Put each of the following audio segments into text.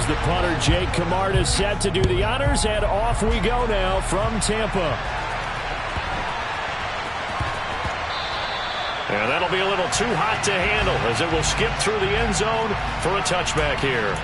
the punter, Jake Camarda, set to do the honors, and off we go now from Tampa. And that'll be a little too hot to handle as it will skip through the end zone for a touchback here.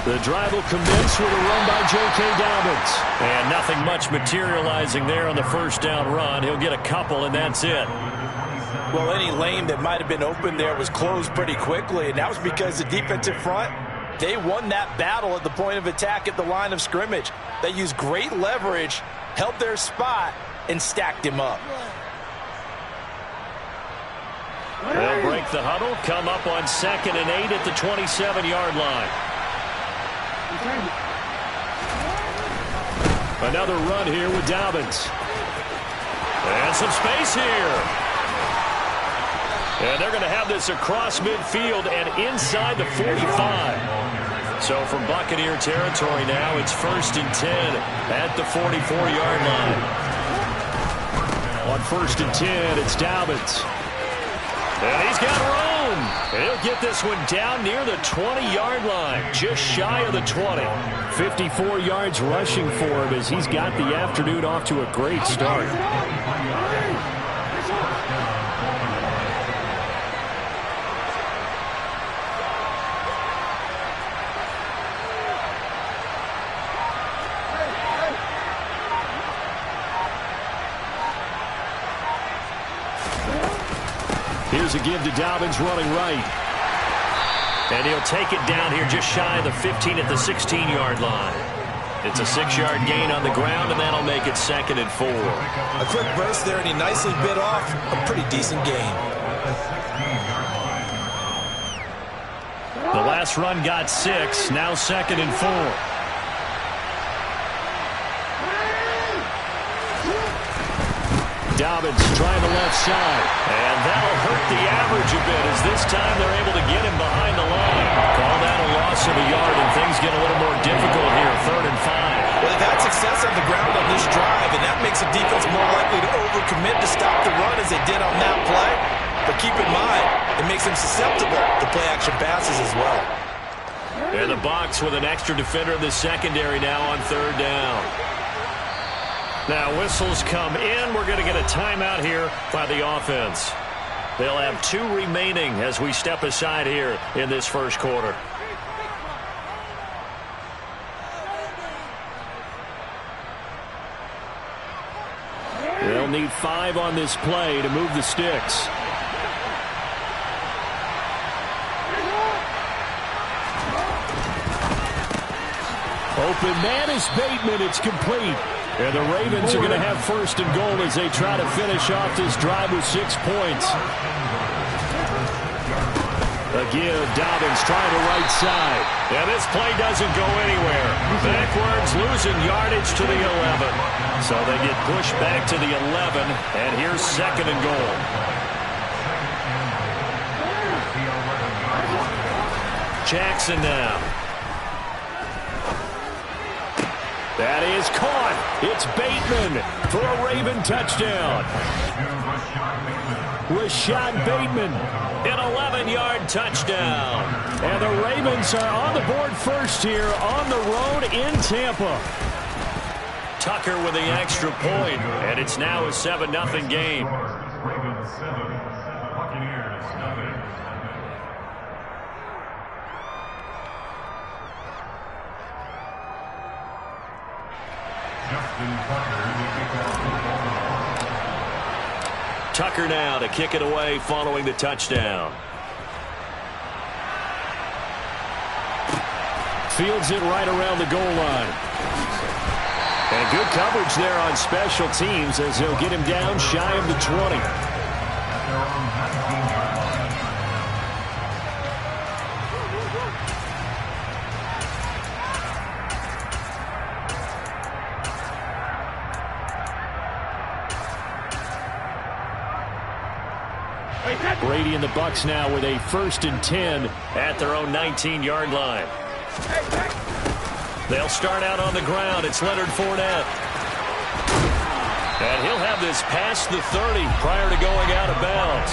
The drive will commence with a run by J.K. Dobbins. And nothing much materializing there on the first down run. He'll get a couple, and that's it. Well, any lane that might have been open there was closed pretty quickly, and that was because the defensive front, they won that battle at the point of attack at the line of scrimmage. They used great leverage, held their spot, and stacked him up. They'll break the huddle, come up on 2nd and 8 at the 27-yard line. Another run here with Dobbins. And some space here. And they're going to have this across midfield and inside the 45. So from Buccaneer territory now, it's 1st and 10 at the 44-yard line. On 1st and 10, it's Dobbins. And he's got room. He'll get this one down near the 20-yard line, just shy of the 20. 54 yards rushing for him as he's got the afternoon off to a great start. Here's a give to Dobbins running right. And he'll take it down here just shy of the 15 at the 16-yard line. It's a 6-yard gain on the ground, and that'll make it 2nd and 4. A quick burst there, and he nicely bit off a pretty decent gain. The last run got 6, now 2nd and 4. Dobbins trying the left side. And that'll hurt the average a bit as this time they're able to get him behind the line. Call that a loss of a yard, and things get a little more difficult here, 3rd and 5. Well, they've had success on the ground on this drive, and that makes the defense more likely to overcommit to stop the run as they did on that play. But keep in mind, it makes them susceptible to play-action passes as well. And the box with an extra defender in the secondary now on 3rd down. Now whistles come in. We're going to get a timeout here by the offense. They'll have 2 remaining as we step aside here in this first quarter. They'll need 5 on this play to move the sticks. Open man is Bateman. It's complete. And the Ravens are going to have 1st and goal as they try to finish off this drive with 6 points. Again, Dobbins trying the right side. And this play doesn't go anywhere. Backwards, losing yardage to the 11. So they get pushed back to the 11, and here's 2nd and goal. Jackson now. That is caught. It's Bateman for a Raven touchdown. Rashad Bateman. An 11-yard touchdown. And the Ravens are on the board first here on the road in Tampa. Tucker with the extra point, and it's now a 7-0 game. Ravens 7, Buccaneers nothing. Tucker now to kick it away following the touchdown. Fields it right around the goal line. And good coverage there on special teams as they'll get him down shy of the 20. Brady and the Bucs now with a 1st and 10 at their own 19-yard line. They'll start out on the ground. It's Leonard Fournette. And he'll have this past the 30 prior to going out of bounds.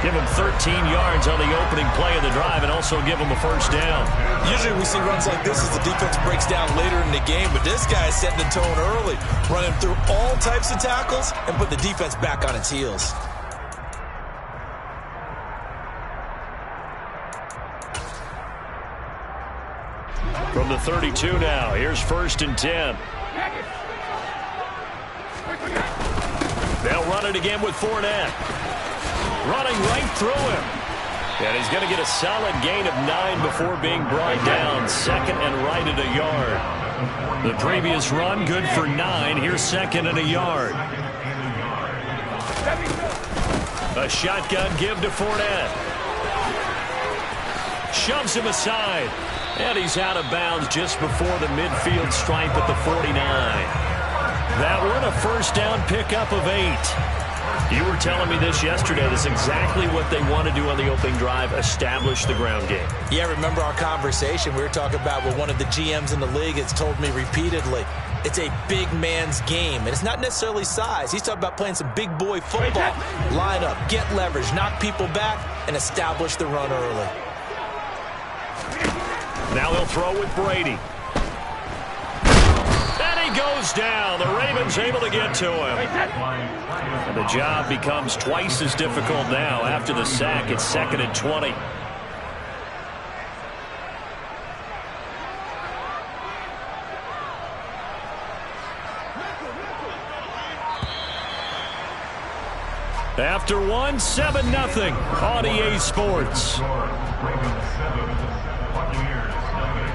Give him 13 yards on the opening play of the drive and also give him a 1st down. Usually we see runs like this as the defense breaks down later in the game, but this guy is setting the tone early, running through all types of tackles and put the defense back on its heels. From the 32 now, here's 1st and 10. They'll run it again with Fournette. Running right through him. And he's going to get a solid gain of 9 before being brought down. 2nd and right at a yard. The previous run good for 9. Here's 2nd and a yard. A shotgun give to Fournette. Shoves him aside. And he's out of bounds just before the midfield stripe at the 49. That one a 1st down pickup of 8. You were telling me this yesterday. This is exactly what they want to do on the opening drive, establish the ground game. Yeah, remember our conversation we were talking about what one of the GMs in the league has told me repeatedly. It's a big man's game, and it's not necessarily size. He's talking about playing some big boy football. Line up, get leverage, knock people back, and establish the run early. Now they'll throw with Brady. And he goes down. The Ravens able to get to him. And the job becomes twice as difficult now after the sack. It's 2nd and 20. After one, 7-0 on EA Sports. Ravens 7, Buccaneers nothing.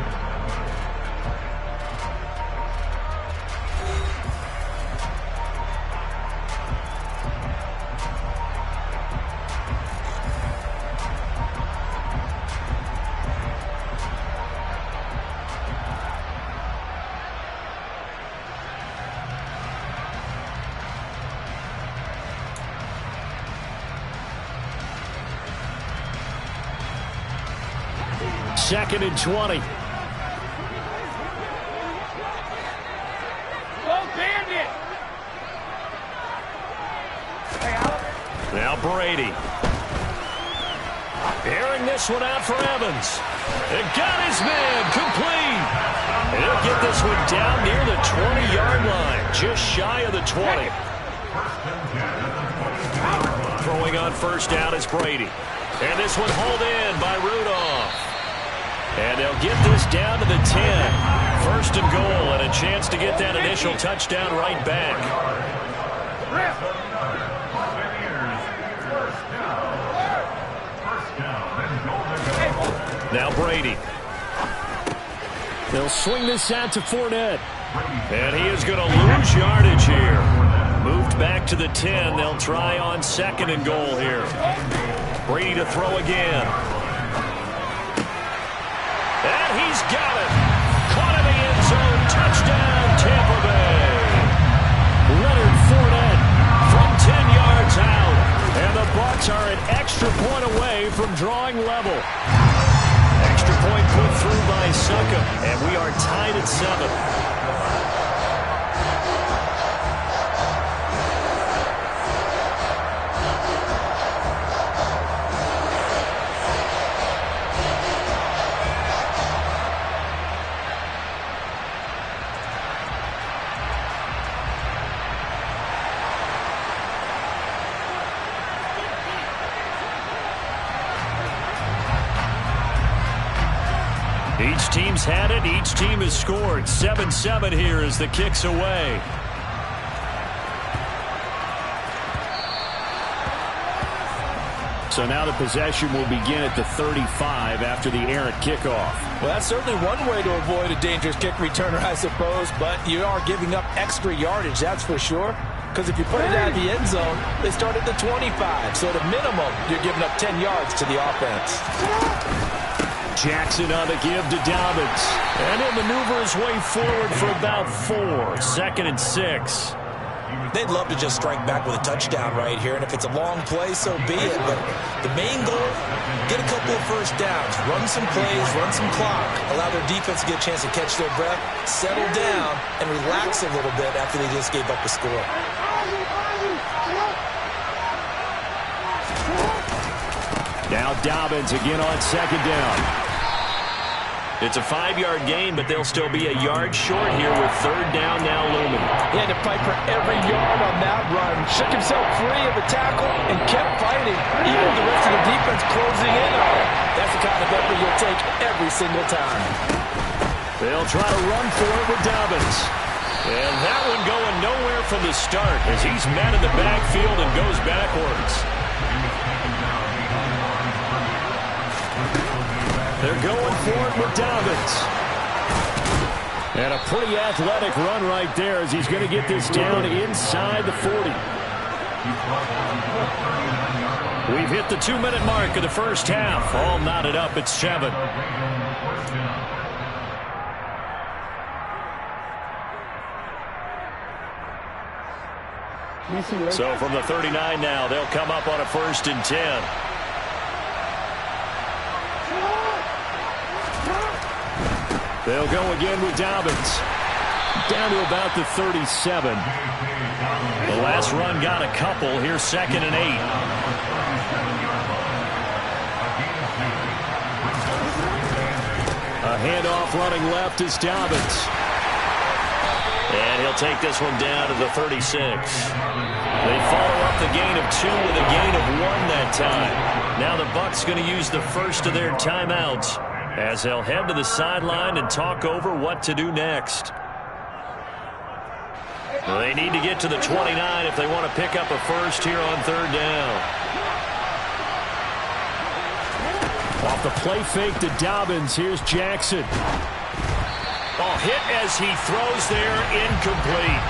Second and 20. Now Brady. Airing this one out for Evans. It got his man complete. And he'll get this one down near the 20-yard line, just shy of the 20. Throwing on 1st down is Brady. And this one hauled in by Rudolph. And they'll get this down to the 10. 1st and goal and a chance to get that initial touchdown right back. Now Brady. They'll swing this out to Fournette. And he is going to lose yardage here. Moved back to the 10. They'll try on 2nd and goal here. Brady to throw again. And he's got it. Caught in the end zone. Touchdown, Tampa Bay. Leonard Fournette from 10 yards out. And the Bucs are an extra point away from drawing level. Extra point put through by Succop. And we are tied at 7. Each team's had it. Each team has scored. 7-7 here as the kick's away. So now the possession will begin at the 35 after the errant kickoff. Well, that's certainly one way to avoid a dangerous kick returner, I suppose, but you are giving up extra yardage, that's for sure. Because if you put it out of the end zone, they start at the 25. So at a minimum, you're giving up 10 yards to the offense. Jackson on the give to Dobbins. And he'll maneuver his way forward for about 4. 2nd and 6. they'd love to just strike back with a touchdown right here, and if it's a long play, so be it. But the main goal, get a couple of first downs, run some plays, run some clock, allow their defense to get a chance to catch their breath, settle down, and relax a little bit after they just gave up a score. Now Dobbins again on second down. It's a 5-yard gain, but they'll still be a yard short here with third down now looming. He had to fight for every yard on that run. Shook himself free of the tackle and kept fighting, even with the rest of the defense closing in on him. That's the kind of effort you'll take every single time. They'll try to run for it with Dobbins. And that one going nowhere from the start as he's met in the backfield and goes backwards. They're going for it with Dobbins. And a pretty athletic run right there as he's going to get this down inside the 40. We've hit the 2-minute mark of the first half. All knotted up at 7. So from the 39 now, they'll come up on a 1st and 10. They'll go again with Dobbins. Down to about the 37. The last run got a couple. Here's 2nd and 8. A handoff running left is Dobbins. And he'll take this one down to the 36. They follow up the gain of 2 with a gain of 1 that time. Now the Bucs going to use the first of their timeouts as they'll head to the sideline and talk over what to do next. They need to get to the 29 if they want to pick up a first here on 3rd down. Off the play fake to Dobbins, here's Jackson. Oh, hit as he throws there, incomplete.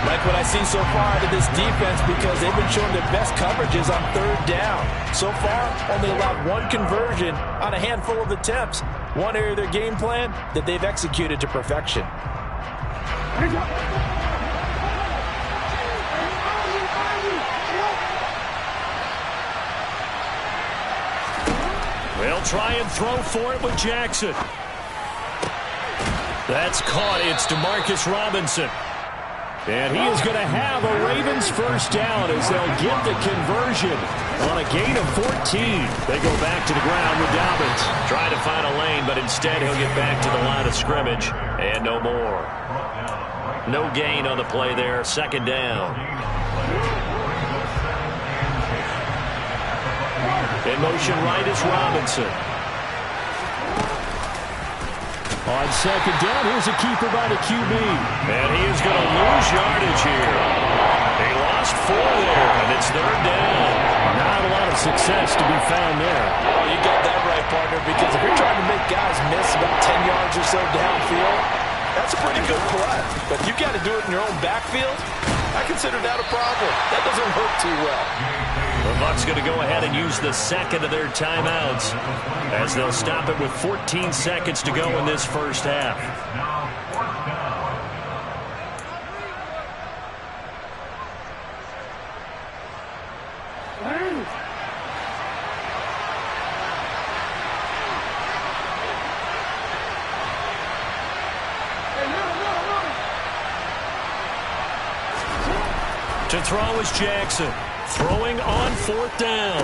Like what I've seen so far out of this defense because they've been showing their best coverages on 3rd down. So far, only allowed 1 conversion on a handful of attempts. One area of their game plan that they've executed to perfection. They'll try and throw for it with Jackson. That's caught. It's DeMarcus Robinson. And he is going to have a Ravens first down as they'll get the conversion on a gain of 14. They go back to the ground with Dobbins. Trying to find a lane, but instead he'll get back to the line of scrimmage and no more. No gain on the play there. 2nd down. In motion right is Robinson. On 2nd down, here's a keeper by the QB. And he is going to lose yardage here. He lost 4 there, and it's 3rd down. Not a lot of success to be found there. Oh, you got that right, partner, because if you're trying to make guys miss about 10 yards or so downfield, that's a pretty good play. But if you've got to do it in your own backfield, I consider that a problem. That doesn't work too well. The Bucs going to go ahead and use the 2nd of their timeouts as they'll stop it with 14 seconds to go in this first half. To throw is Jackson. Throwing on 4th down.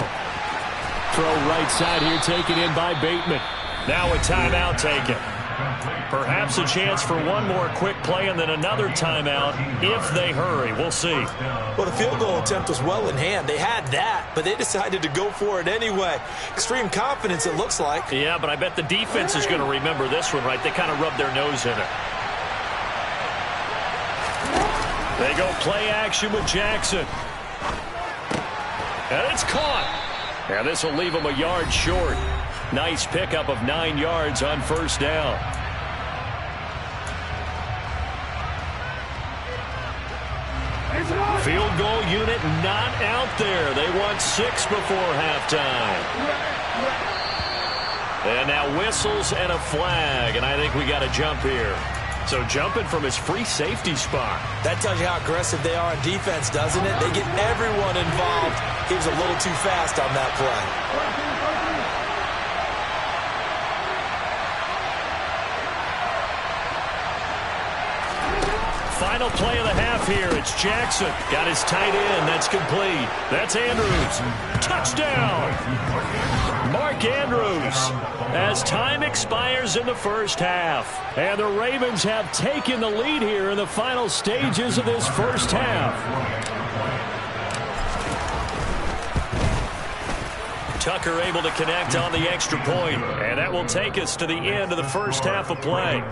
Throw right side here taken in by Bateman. Now a timeout taken. Perhaps a chance for one more quick play and then another timeout if they hurry. We'll see. Well, the field goal attempt was well in hand. They had that, but they decided to go for it anyway. Extreme confidence, it looks like. Yeah, but I bet the defense is going to remember this one, right? They kind of rubbed their nose in it. They go play action with Jackson. And it's caught. And this will leave them a yard short. Nice pickup of 9 yards on 1st down. Field goal unit not out there. They want 6 before halftime. And now whistles and a flag. And I think we got a jump here. So jumping from his free safety spot. That tells you how aggressive they are on defense, doesn't it? They get everyone involved. He was a little too fast on that play. Final play of the half here. It's Jackson. Got his tight end. That's complete. That's Andrews. Touchdown. Mark Andrews. As time expires in the first half. And the Ravens have taken the lead here in the final stages of this first half. Tucker able to connect on the extra point. And that will take us to the end of the first half of play.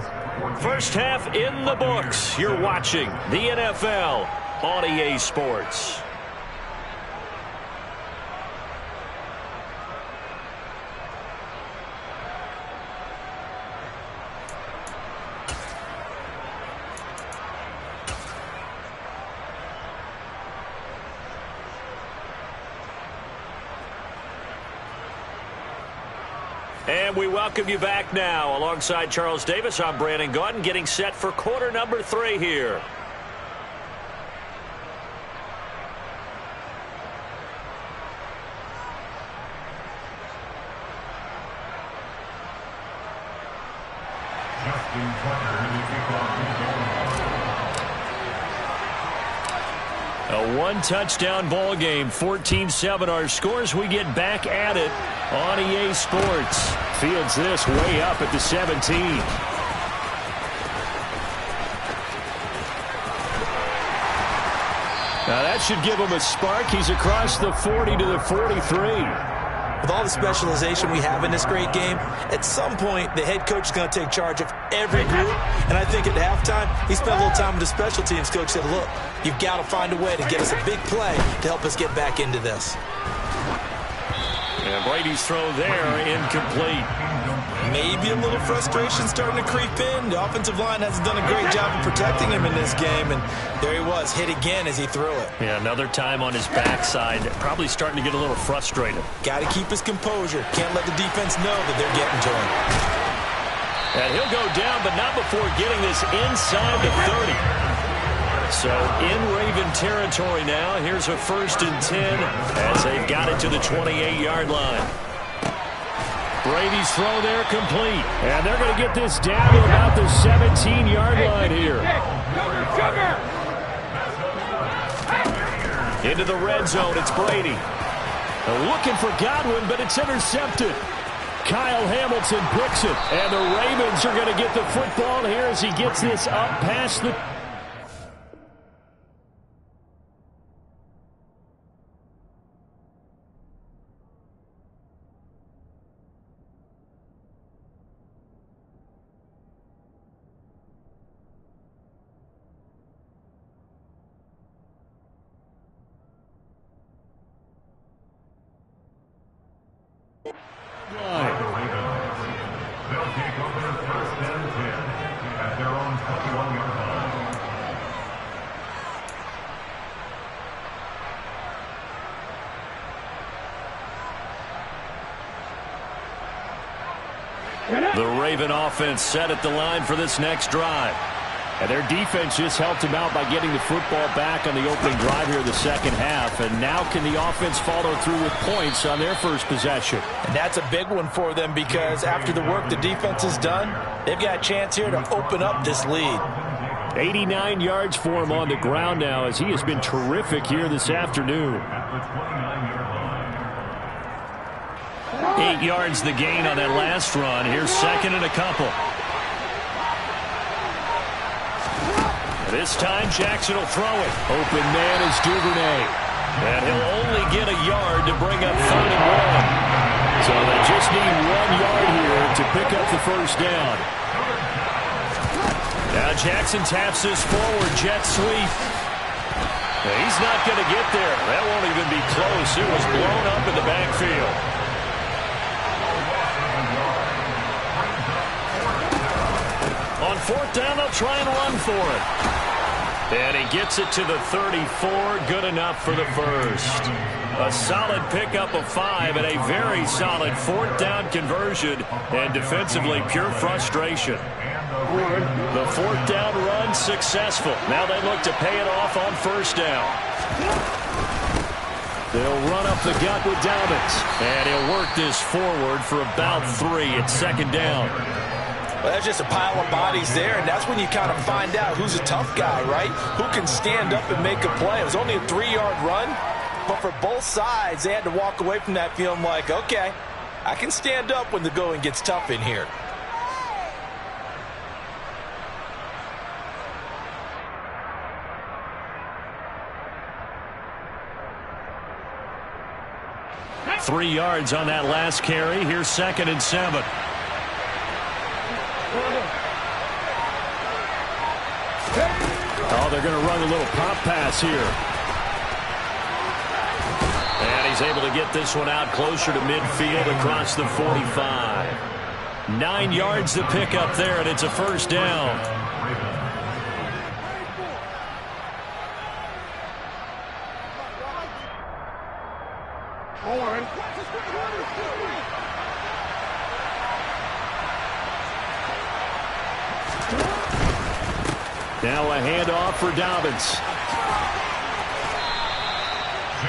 First half in the books. You're watching the NFL on EA Sports. And we welcome you back now. Alongside Charles Davis, I'm Brandon Gaudin, getting set for quarter number 3 here. Justin Tucker in the kickoff. A one-touchdown ball game, 14-7 our scores. We get back at it on EA Sports. Fields this way up at the 17. Now that should give him a spark. He's across the 40 to the 43. With all the specialization we have in this great game, at some point the head coach is going to take charge of every group. And I think at halftime, he spent a little time with the special teams coach, said, look, you've got to find a way to get us a big play to help us get back into this. And Brady's throw there, incomplete. Maybe a little frustration starting to creep in. The offensive line hasn't done a great job of protecting him in this game, and there he was, hit again as he threw it. Yeah, another time on his backside, probably starting to get a little frustrated. Got to keep his composure. Can't let the defense know that they're getting to him. And he'll go down, but not before getting this inside the 30. So in Raven territory now. Here's a 1st and 10 as they've got it to the 28-yard line. Brady's throw there complete. And they're going to get this down to about the 17-yard line here. Into the red zone, it's Brady. They're looking for Godwin, but it's intercepted. Kyle Hamilton picks it. And the Ravens are going to get the football here as he gets this up past the... They'll take over 1st and 10 at their own 21-yard line. The Raven offense set at the line for this next drive. And their defense just helped him out by getting the football back on the opening drive here in the second half. And now can the offense follow through with points on their first possession? And that's a big one for them because after the work the defense has done, they've got a chance here to open up this lead. 89 yards for him on the ground now as he has been terrific here this afternoon. 8 yards the gain on that last run. Here's 2nd and a couple. This time Jackson will throw it. Open man is Duvernay. And he'll only get a yard to bring up 3rd and 1. So they just need 1 yard here to pick up the first down. Now Jackson taps this forward jet sweep. He's not going to get there. That won't even be close. It was blown up in the backfield. On 4th down, they'll try and run for it. And he gets it to the 34. Good enough for the first. A solid pickup of 5 and a very solid 4th down conversion. And defensively, pure frustration. The 4th down run successful. Now they look to pay it off on 1st down. They'll run up the gut with Dobbins. And he'll work this forward for about 3 at 2nd down. Well, that's just a pile of bodies there, and that's when you kind of find out who's a tough guy, right? Who can stand up and make a play. It was only a 3-yard run, but for both sides, they had to walk away from that feeling like, okay, I can stand up when the going gets tough in here. Three yards on that last carry. Here's 2nd and 7. Oh, they're going to run a little pop pass here. And he's able to get this one out closer to midfield across the 45. 9 yards to pick up there, and it's a 1st down. Now a handoff for Dobbins.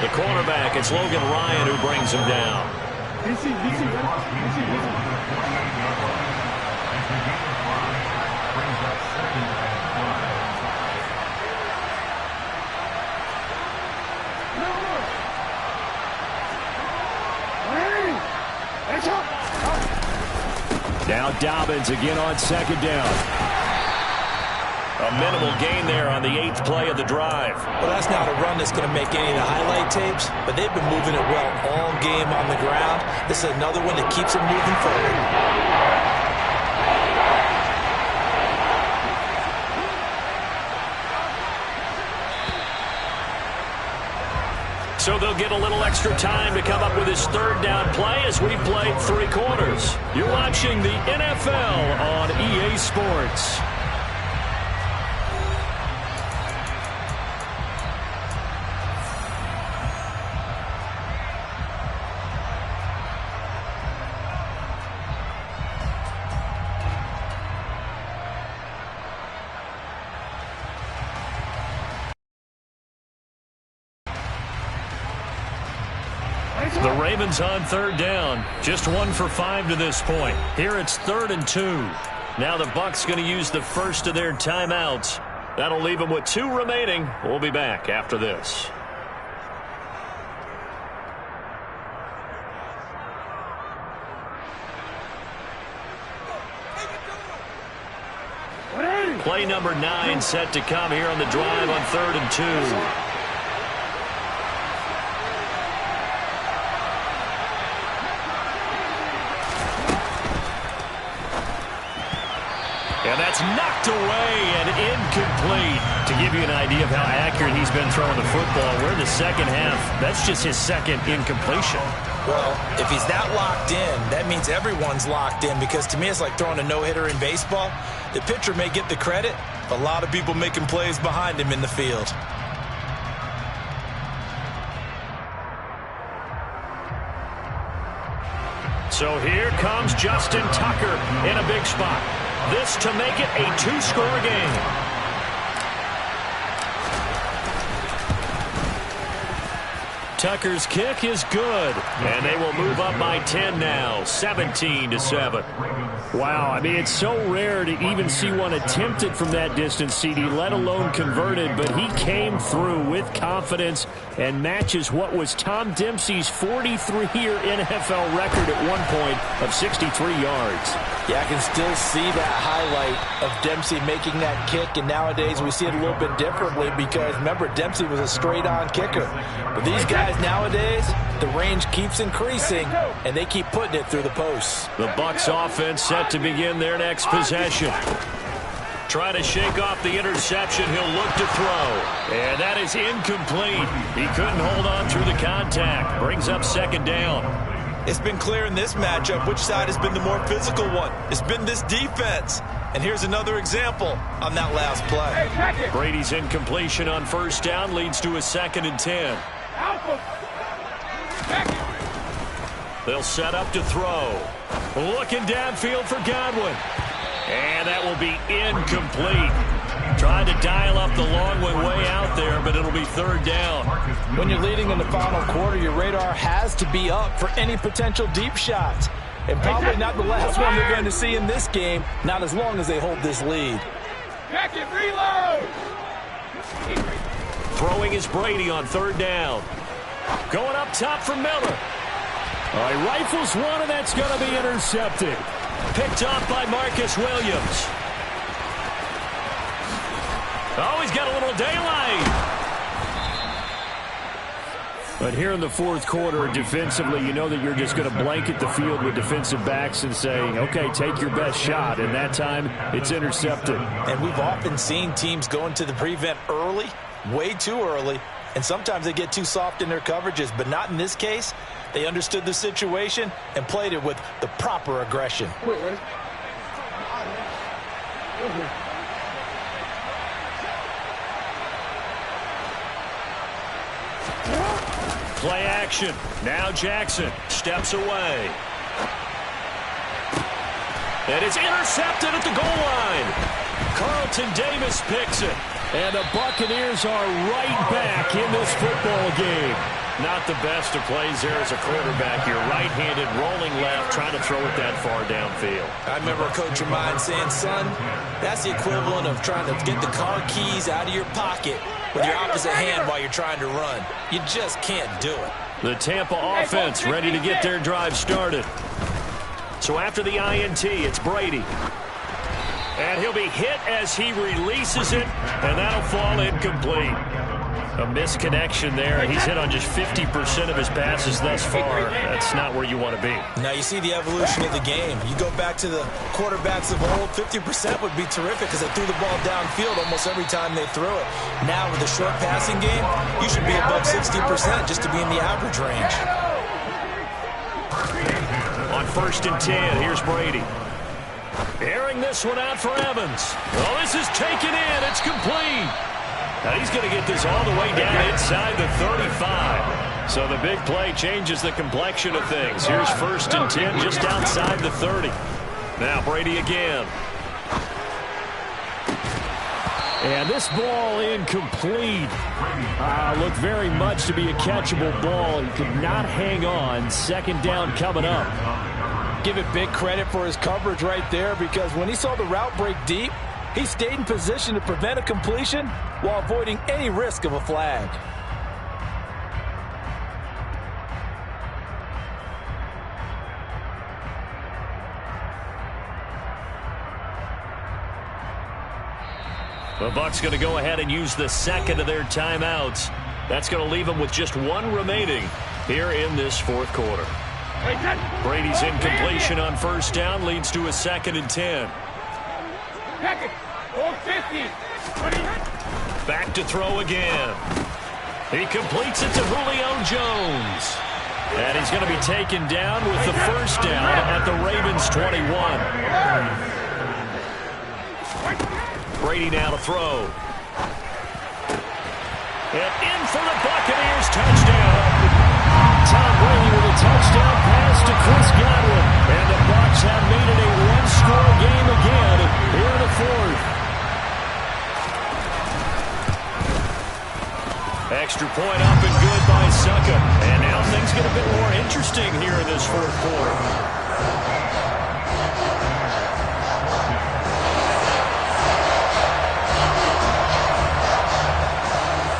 The cornerback, it's Logan Ryan who brings him down. Now Dobbins again on 2nd down. A minimal gain there on the 8th play of the drive. Well, that's not a run that's going to make any of the highlight tapes, but they've been moving it well all game on the ground. This is another one that keeps them moving forward. So they'll get a little extra time to come up with his 3rd down play as we played 3 quarters. You're watching the NFL on EA Sports. The Ravens on 3rd down. Just 1 for 5 to this point. Here it's 3rd and 2. Now the Bucs going to use the first of their timeouts. That'll leave them with 2 remaining. We'll be back after this. Play number 9 set to come here on the drive on 3rd and 2. And that's knocked away and incomplete. To give you an idea of how accurate he's been throwing the football, we're in the 2nd half. That's just his 2nd incompletion. Well, if he's that locked in, that means everyone's locked in, because to me it's like throwing a no-hitter in baseball. The pitcher may get the credit, but a lot of people making plays behind him in the field. So here comes Justin Tucker in a big spot. This to make it a 2-score game. Tucker's kick is good, and they will move up by 10 now, 17-7. Wow, I mean, it's so rare to even see one attempted from that distance, CD, let alone converted, but he came through with confidence and matches what was Tom Dempsey's 43-year NFL record at one point of 63 yards. Yeah, I can still see that highlight of Dempsey making that kick, and nowadays we see it a little bit differently because, remember, Dempsey was a straight-on kicker. But these guys nowadays, the range keeps increasing, and they keep putting it through the posts. The Bucs offense set to begin their next possession. Trying to shake off the interception. He'll look to throw. And that is incomplete. He couldn't hold on through the contact. Brings up 2nd down. It's been clear in this matchup which side has been the more physical one. It's been this defense. And here's another example on that last play. Brady's incompletion on 1st down leads to a 2nd and 10. They'll set up to throw. Looking downfield for Godwin. And that will be incomplete. Trying to dial up the long way out there, but it'll be third down. When you're leading in the final quarter, your radar has to be up for any potential deep shots. And probably not the last one they're going to see in this game, not as long as they hold this lead. Reload! Throwing is Brady on third down. Going up top for Miller. All right, rifles one, and that's going to be intercepted. Picked off by Marcus Williams. Oh, he's got a little daylight. But here in the fourth quarter, defensively, you know that you're just going to blanket the field with defensive backs and say, okay, take your best shot. And that time, it's intercepted. And we've often seen teams go into the prevent early, way too early, and sometimes they get too soft in their coverages, but not in this case. They understood the situation and played it with the proper aggression. Play action. Now Jackson steps away. And it's intercepted at the goal line. Carlton Davis picks it. And the Buccaneers are right back in this football game. Not the best of plays there as a quarterback. You're right-handed, rolling left, trying to throw it that far downfield. I remember a coach of mine saying, son, that's the equivalent of trying to get the car keys out of your pocket with your opposite hand while you're trying to run. You just can't do it. The Tampa offense ready to get their drive started. So after the INT, it's Brady. And he'll be hit as he releases it, and that'll fall incomplete. A misconnection there. He's hit on just 50% of his passes thus far. That's not where you want to be. Now you see the evolution of the game. You go back to the quarterbacks of old, 50% would be terrific because they threw the ball downfield almost every time they threw it. Now with the short passing game, you should be above 60% just to be in the average range. On 1st and 10, here's Brady. Airing this one out for Evans. Oh, this is taken in. It's complete. Now he's going to get this all the way down inside the 35. So the big play changes the complexion of things. Here's 1st and 10 just outside the 30. Now Brady again. And this ball incomplete. Looked very much to be a catchable ball. He could not hang on. 2nd down coming up. Give it big credit for his coverage right there because when he saw the route break deep, he stayed in position to prevent a completion while avoiding any risk of a flag. The Bucs going to go ahead and use the 2nd of their timeouts. That's going to leave them with just 1 remaining here in this 4th quarter. Brady's incompletion on 1st down leads to a 2nd and 10. Back to throw again. He completes it to Julio Jones. And he's going to be taken down with the 1st down at the Ravens 21. Brady now to throw. And in for the Buccaneers touchdown. Tom Brady with a touchdown pass to Chris Godwin. And the Bucs have made it a 1-score game again here in the 4th. Extra point up and good by Succa. And now things get a bit more interesting here in this 4th quarter.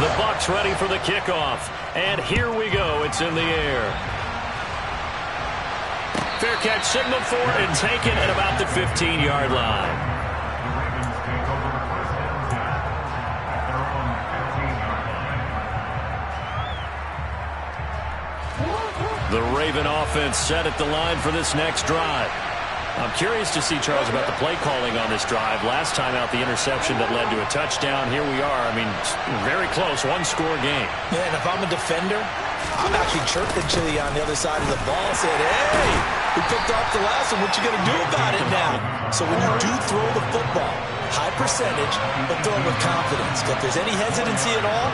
The Bucs ready for the kickoff. And here we go. It's in the air. Fair catch signaled for and taken at about the 15-yard line. The Raven offense set at the line for this next drive. I'm curious to see, Charles, about the play calling on this drive. Last time out, the interception that led to a touchdown. Here we are. I mean, very close, 1-score game. Yeah, and if I'm a defender, I'm actually chirping Chili on the other side of the ball, saying, hey, we picked off the last one. What you going to do about it now? So when you do throw the football, high percentage, but throw it with confidence. If there's any hesitancy at all,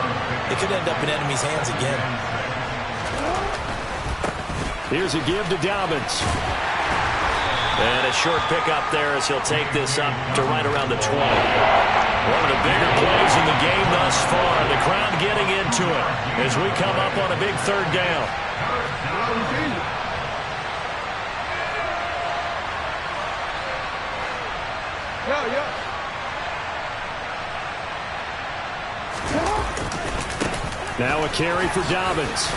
it could end up in enemy's hands again. Here's a give to Dobbins. And a short pickup there as he'll take this up to right around the 20. One of the bigger plays in the game thus far. The crowd getting into it as we come up on a big third down. Now a carry for Dobbins.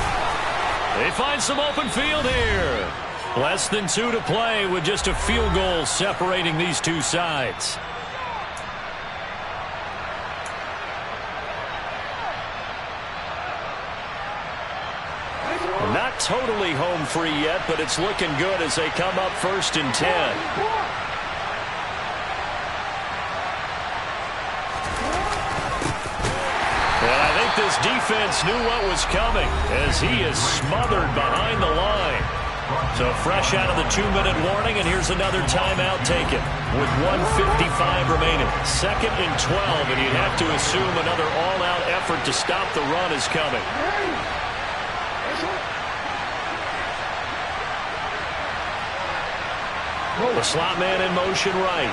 They find some open field here. Less than 2 to play with just a field goal separating these two sides. Not totally home free yet, but it's looking good as they come up 1st and 10. And I think this defense knew what was coming as he is smothered behind the line. So fresh out of the 2-minute warning, and here's another timeout taken with 1:55 remaining. 2nd and 12, and you'd have to assume another all-out effort to stop the run is coming. The slot man in motion right.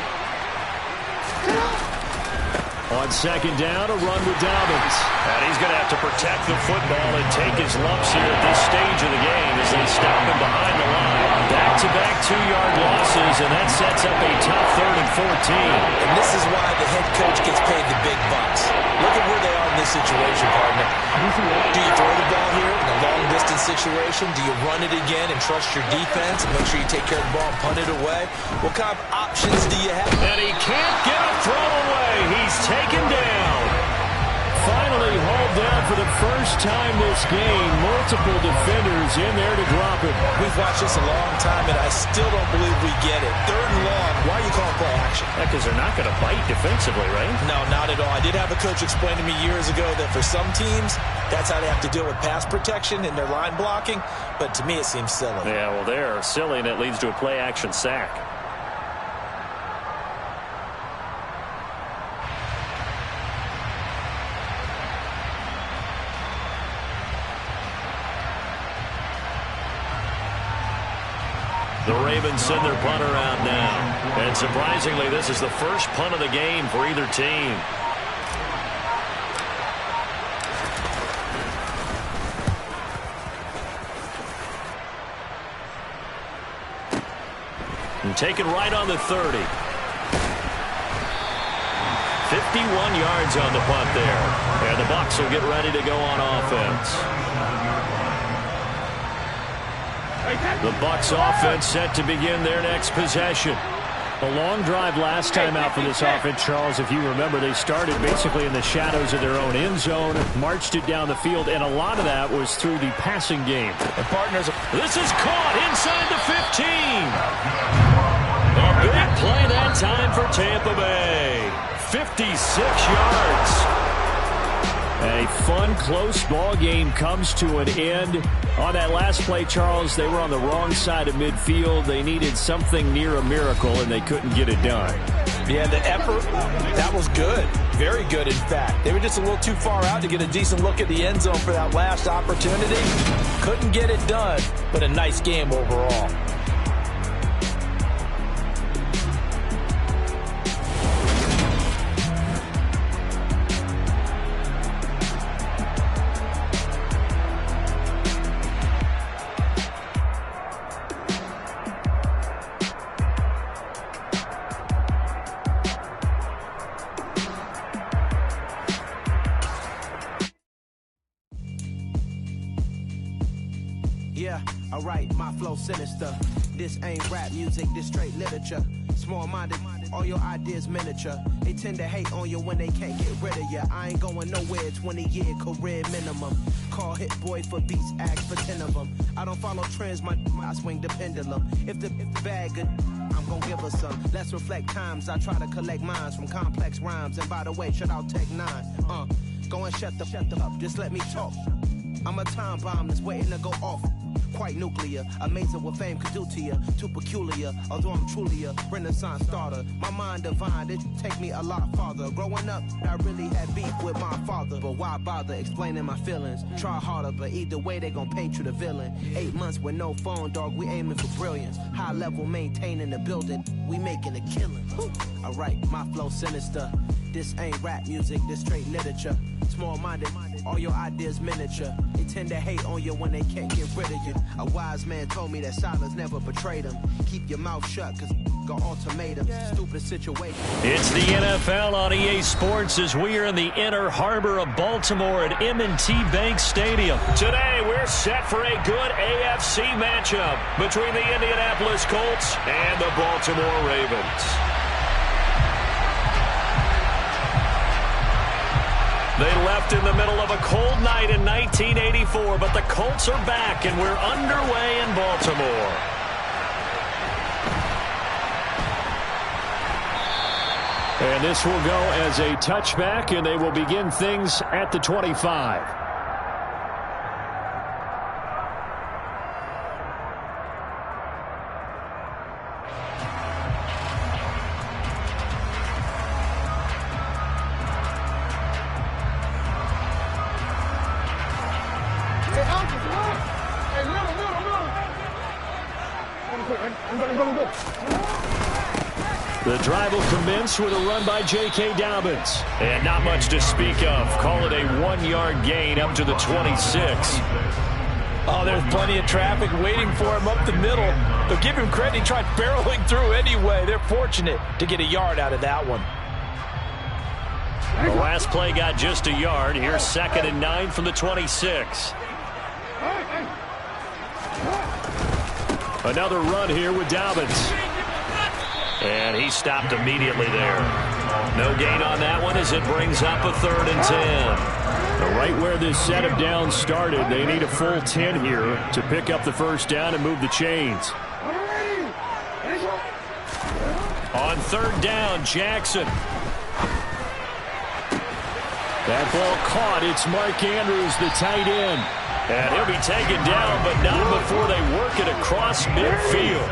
On 2nd down, a run with Dobbins. And he's going to have to protect the football and take his lumps here at this stage of the game as they stop him behind the line. Back-to-back 2-yard losses, and that sets up a tough 3rd and 14. And this is why the head coach gets paid the big bucks. Look at where they are in this situation, partner. Do you throw the ball here in a long-distance situation? Do you run it again and trust your defense and make sure you take care of the ball and punt it away? What kind of options do you have? And he can't get a throw away. He's taken down. Finally hauled down for the first time this game. Multiple defenders in there to drop it. We've watched this a long time, and I still don't believe we get it. 3rd and long. Why are you calling play action? Because they're not going to bite defensively, right? No, not at all. I did have a coach explain to me years ago that for some teams, that's how they have to deal with pass protection and their line blocking. But to me, it seems silly. Yeah, well, they're silly, and it leads to a play-action sack. The Ravens send their punter out now. And surprisingly, this is the first punt of the game for either team. And taken right on the 30. 51 yards on the punt there. And the Bucs will get ready to go on offense. The Bucs offense set to begin their next possession. A long drive last time out for this offense, Charles. If you remember, they started basically in the shadows of their own end zone, marched it down the field, and a lot of that was through the passing game. And partners, this is caught inside the 15. A big play that time for Tampa Bay. 56 yards. A fun, close ball game comes to an end. On that last play, Charles, they were on the wrong side of midfield. They needed something near a miracle, and they couldn't get it done. Yeah, the effort, that was good. Very good, in fact. They were just a little too far out to get a decent look at the end zone for that last opportunity. Couldn't get it done, but a nice game overall. Yeah, alright, my flow sinister. This ain't rap music, this straight literature. Small-minded, all your ideas miniature. They tend to hate on you when they can't get rid of you. I ain't going nowhere, 20-year career minimum. Call Hit Boy for beats, ask for 10 of them. I don't follow trends, I swing the pendulum. If the bag good, I'm gonna give her some. Let's reflect times, I try to collect minds from complex rhymes. And by the way, shout out Tech 9. Go and shut the up, just let me talk. I'm a time bomb that's waiting to go off. quite nuclear. Amazing what fame could do to you. Too peculiar, although I'm truly a Renaissance starter. My mind divine, it take me a lot farther. Growing up, I really had beef with my father. But why bother explaining my feelings? Try harder, but either way, they gon' paint you the villain. 8 months with no phone, dog, we aiming for brilliance. High level maintaining the building, we making a killing. Alright, my flow sinister. This ain't rap music, this straight literature. Small-minded, all your ideas miniature. They tend to hate on you when they can't get rid of you. A wise man told me that silence never betrayed him. Keep your mouth shut, cause got ultimatums. Stupid situation. It's the NFL on EA Sports as we are in the inner harbor of Baltimore at M&T Bank Stadium. Today, we're set for a good AFC matchup between the Indianapolis Colts and the Baltimore Ravens. They left in the middle of a cold night in 1984, but the Colts are back, and we're underway in Baltimore. And this will go as a touchback, and they will begin things at the 25. The drive will commence with a run by J.K. Dobbins. And not much to speak of. Call it a 1-yard gain up to the 26. Oh, there's plenty of traffic waiting for him up the middle. But give him credit, he tried barreling through anyway. They're fortunate to get a yard out of that one. The last play got just a yard. Here's 2nd and 9 from the 26. Another run here with Dobbins. And he stopped immediately there. No gain on that one as it brings up a 3rd and 10. Right where this set of downs started, they need a full 10 here to pick up the first down and move the chains. On 3rd down, Jackson. That ball caught. It's Mark Andrews, the tight end. And he'll be taken down, but not before they work it across midfield.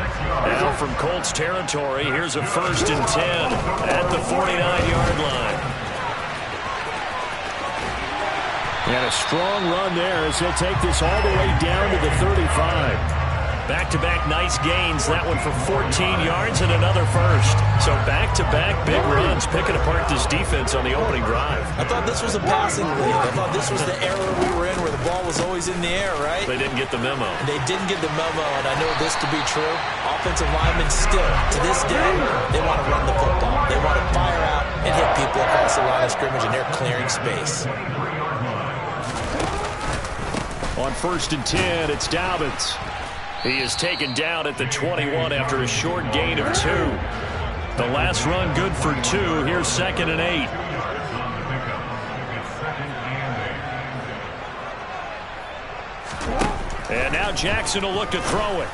Now from Colts territory, here's a 1st and 10 at the 49-yard line. And a strong run there as he'll take this all the way down to the 35. Back-to-back nice gains. That one for 14 yards and another 1st. So back-to-back big runs, picking apart this defense on the opening drive. I thought this was a passing league. I thought this was the era we were in where the ball was always in the air, right? They didn't get the memo. They didn't get the memo, and I know this to be true. Offensive linemen still, to this day, they want to run the football. They want to fire out and hit people across the line of scrimmage, and they're clearing space. On 1st and 10, it's Dobbins. He is taken down at the 21 after a short gain of 2. The last run good for 2. Here's 2nd and 8. And now Jackson will look to throw it.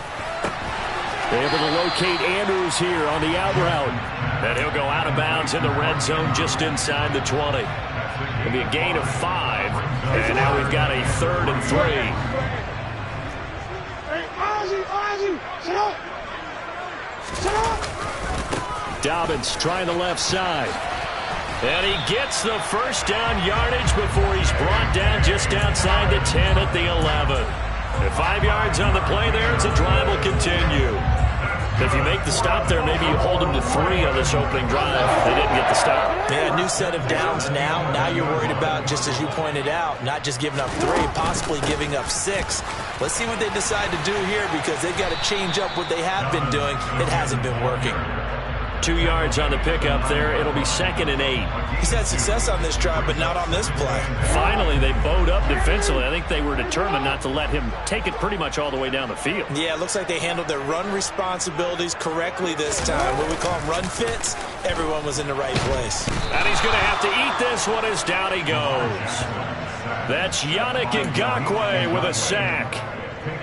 Able to locate Andrews here on the out route. And he'll go out of bounds in the red zone just inside the 20. It'll be a gain of 5. And now we've got a 3rd and 3. Dobbins trying the left side. And he gets the first down yardage before he's brought down just outside the 10 at the 11. And 5 yards on the play there as the drive will continue. If you make the stop there, maybe you hold them to 3 on this opening drive. They didn't get the stop. Yeah, new set of downs now. Now you're worried about, just as you pointed out, not just giving up 3, possibly giving up 6. Let's see what they decide to do here because they've got to change up what they have been doing. It hasn't been working. 2 yards on the pickup there. It'll be 2nd and 8. He's had success on this drive, but not on this play. Finally, they bowed up defensively. I think they were determined not to let him take it pretty much all the way down the field. Yeah, it looks like they handled their run responsibilities correctly this time. What we call them run fits, everyone was in the right place. And he's going to have to eat this one as down he goes. That's Yannick Ngakoue with a sack.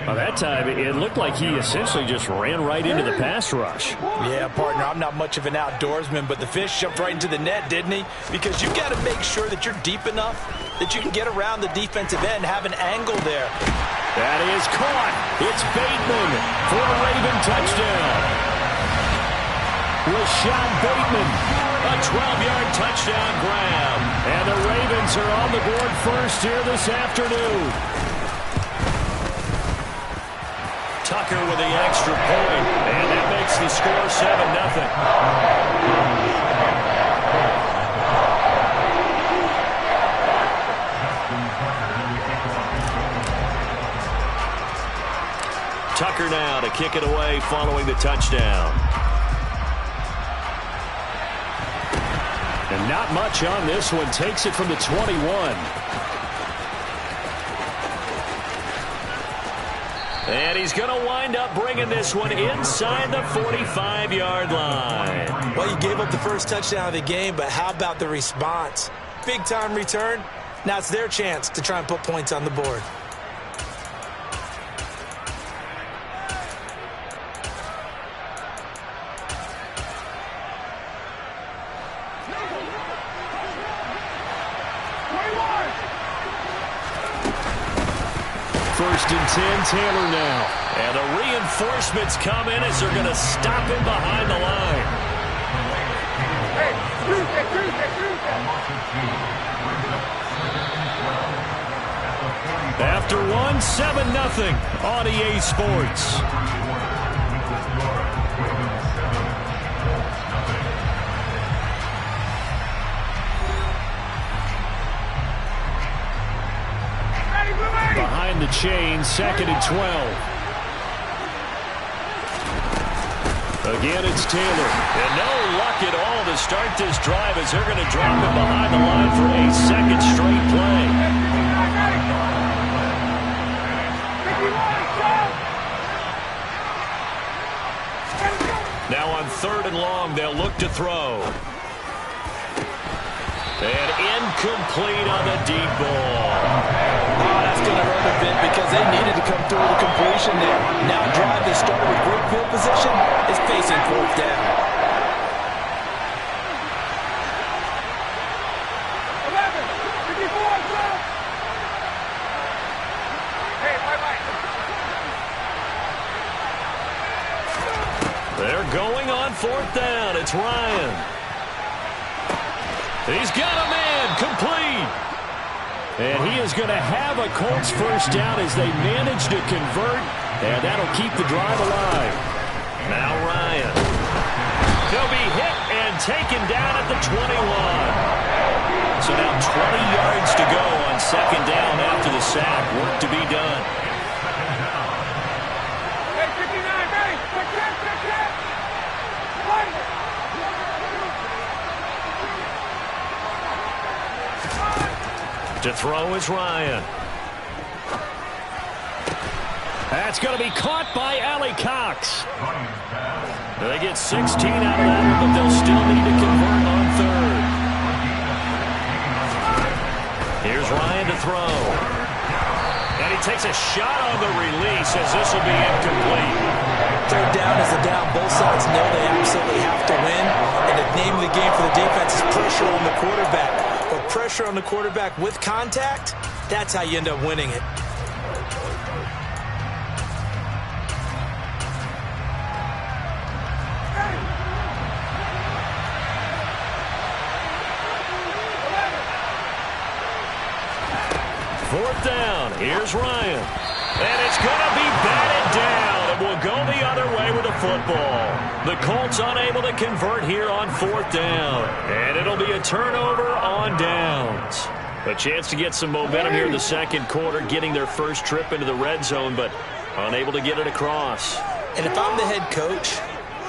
Well, that time, it looked like he essentially just ran right into the pass rush. Yeah, partner, I'm not much of an outdoorsman, but the fish jumped right into the net, didn't he? Because you've got to make sure that you're deep enough that you can get around the defensive end, have an angle there. That is caught. It's Bateman for a Raven touchdown. Rashad Bateman, a 12-yard touchdown grab. And the Ravens are on the board first here this afternoon. Tucker with the extra point, and that makes the score 7-0. Tucker now to kick it away following the touchdown. And not much on this one. Takes it from the 21. And he's going to wind up bringing this one inside the 45-yard line. Well, you gave up the first touchdown of the game, but how about the response? Big-time return. Now it's their chance to try and put points on the board. First and 10, Taylor now. And the reinforcements come in as they're going to stop him behind the line. After one, 7-0 on EA Sports. Behind the chain, 2nd and 12. Again, it's Taylor. And no luck at all to start this drive as they're going to drop him behind the line for a second straight play. Now on 3rd and long, they'll look to throw. And incomplete on the deep ball. Oh, that's going to hurt a bit because they needed to come through the completion there. Now a drive that started with great field position is facing 4th down. They're going on 4th down. It's Ryan. He's got a man complete. And he is going to have a Colts first down as they manage to convert. And that'll keep the drive alive. Now Ryan. He'll be hit and taken down at the 21. So now 20 yards to go on 2nd down after the sack. Work to be done. To throw is Ryan. That's going to be caught by Allie Cox. They get 16 out of that one, but they'll still need to convert on 3rd. Here's Ryan to throw. And he takes a shot on the release as this will be incomplete. 3rd down is a down. Both sides know they absolutely have to win. And the name of the game for the defense is pressure on the quarterback. But pressure on the quarterback with contact, that's how you end up winning it. Fourth down. Here's Ryan. And it's going to be batted down. It will go the other way with the football. The Colts unable to convert here on 4th down. And it'll be a turnover on downs. A chance to get some momentum here in the 2nd quarter, getting their first trip into the red zone, but unable to get it across. And if I'm the head coach,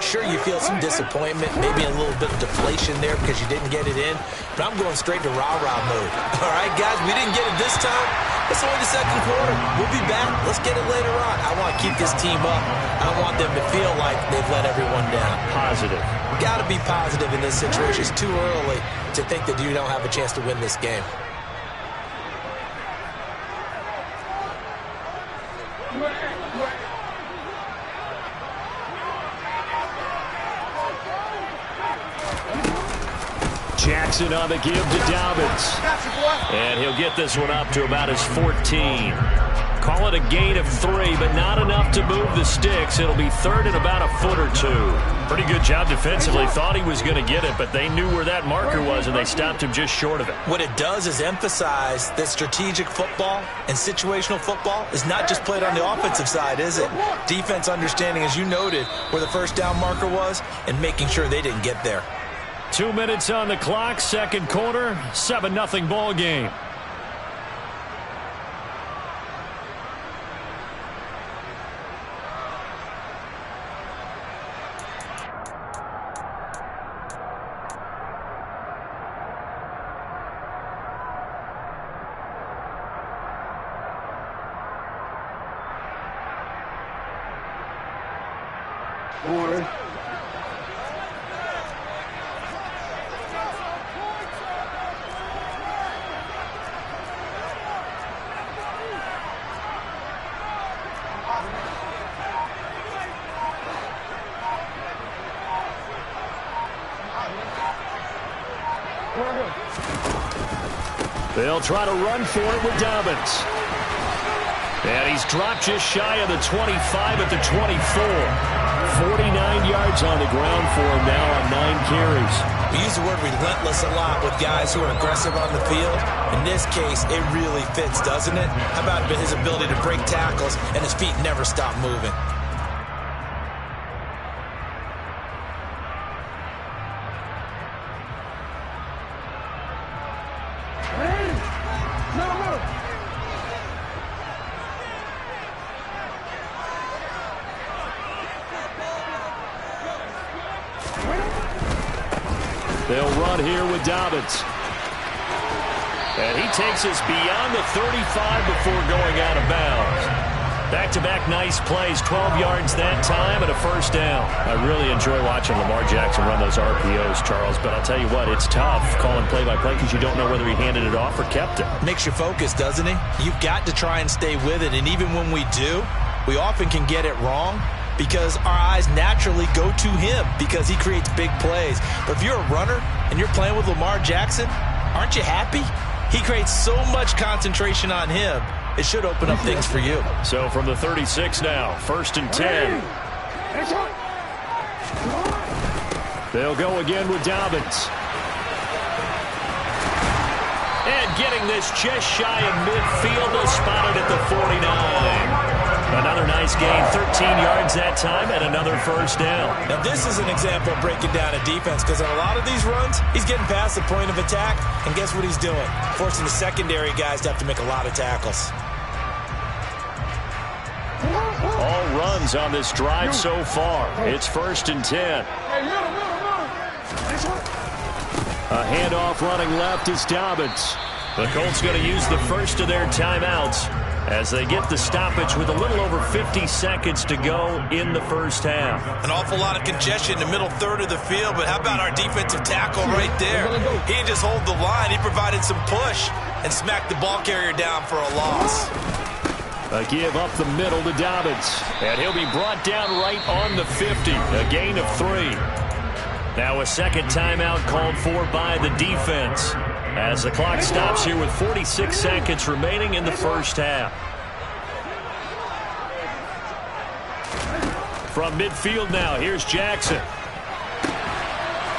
sure, you feel some disappointment, maybe a little bit of deflation there because you didn't get it in, but I'm going straight to rah-rah mode. All right, guys, we didn't get it this time. It's only the 2nd quarter. We'll be back. Let's get it later on. I want to keep this team up. I don't want them to feel like they've let everyone down. Positive. Got to be positive in this situation. It's too early to think that you don't have a chance to win this game. Jackson on the give to Dobbins. And he'll get this one up to about his 14. Call it a gain of 3, but not enough to move the sticks. It'll be third and about a foot or 2. Pretty good job defensively. Thought he was going to get it, but they knew where that marker was, and they stopped him just short of it. What it does is emphasize that strategic football and situational football is not just played on the offensive side, is it? Defense understanding, as you noted, where the first down marker was and making sure they didn't get there. 2 minutes on the clock, second quarter, 7-0 ball game. They'll try to run for it with Dobbins. And he's dropped just shy of the 25 at the 24. 49 yards on the ground for him now on 9 carries. We use the word relentless a lot with guys who are aggressive on the field. In this case, it really fits, doesn't it? How about his ability to break tackles and his feet never stop moving? They'll run here with Dobbins. And he takes us beyond the 35 before going out of bounds. Back-to-back nice plays, 12 yards that time and a first down. I really enjoy watching Lamar Jackson run those RPOs, Charles, but I'll tell you what, it's tough calling play-by-play because you don't know whether he handed it off or kept it. Makes you focus, doesn't he? You've got to try and stay with it, and even when we do, we often can get it wrong because our eyes naturally go to him because he creates big plays. But if you're a runner and you're playing with Lamar Jackson, aren't you happy? He creates so much concentration on him. It should open up things for you. So from the 36 now, 1st and 10. They'll go again with Dobbins. And getting this just shy of midfield, spotted at the 49. Another nice gain, 13 yards that time, and another first down. Now this is an example of breaking down a defense because on a lot of these runs, he's getting past the point of attack, and guess what he's doing? Forcing the secondary guys to have to make a lot of tackles. All runs on this drive so far. It's 1st and 10. A handoff running left is Dobbins. The Colts going to use the first of their timeouts as they get the stoppage with a little over 50 seconds to go in the first half. An awful lot of congestion in the middle third of the field, but how about our defensive tackle right there? He didn't just hold the line. He provided some push and smacked the ball carrier down for a loss. A give up the middle to Dobbins. And he'll be brought down right on the 50. A gain of 3. Now a second timeout called for by the defense as the clock stops here with 46 seconds remaining in the first half. From midfield now, here's Jackson.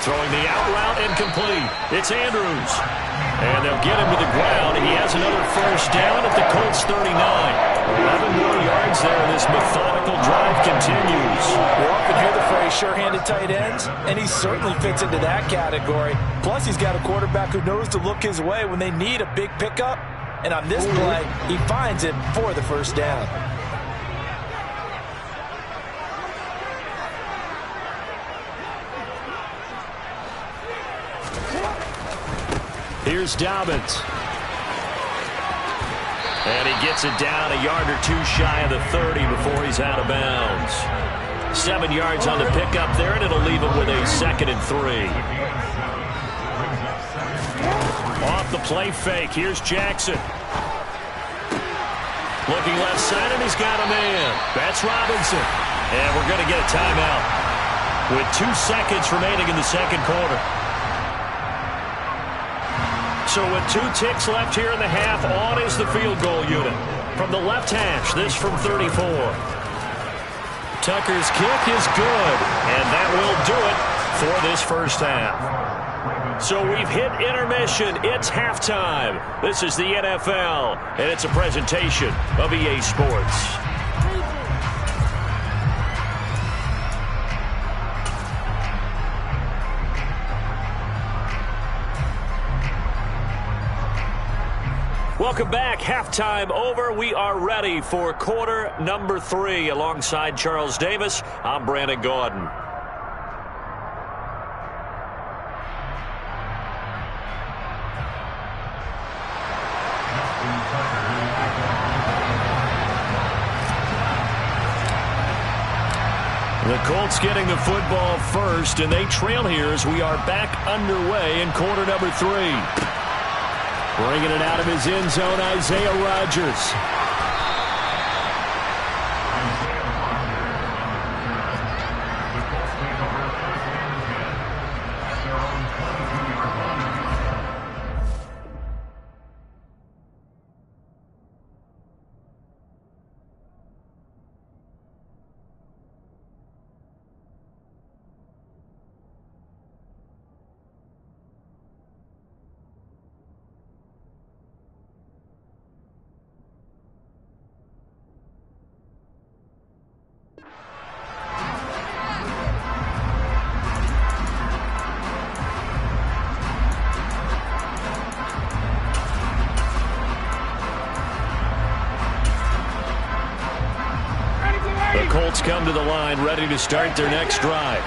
Throwing the out route incomplete. It's Andrews. And they'll get him to the ground. He has another first down at the Colts 39. 11 more yards there. This methodical drive continues. We often hear the phrase sure-handed tight ends, and he certainly fits into that category. Plus, he's got a quarterback who knows to look his way when they need a big pickup. And on this play, he finds it for the first down. Here's Dobbins. And he gets it down a yard or two shy of the 30 before he's out of bounds. 7 yards on the pickup there, and it'll leave him with a 2nd and 3. Off the play fake, here's Jackson. Looking left side, and he's got a man. That's Robinson. And we're going to get a timeout with 2 seconds remaining in the second quarter. So with 2 ticks left here in the half, on is the field goal unit. From the left hash, this from 34. Tucker's kick is good, and that will do it for this first half. So we've hit intermission. It's halftime. This is the NFL, and it's a presentation of EA Sports. Welcome back. Halftime over. We are ready for quarter number 3. Alongside Charles Davis, I'm Brandon Gaudin. The Colts getting the football first, and they trail here as we are back underway in quarter number 3. Bringing it out of his end zone, Isaiah Rodgers. Colts come to the line, ready to start their next drive.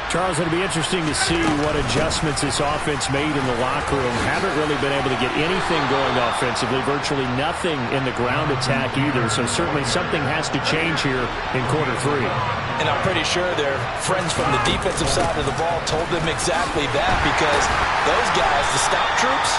Charles, it'll be interesting to see what adjustments this offense made in the locker room. Haven't really been able to get anything going offensively, virtually nothing in the ground attack either. So certainly something has to change here in quarter 3. And I'm pretty sure their friends from the defensive side of the ball told them exactly that, because those guys, the stop troops,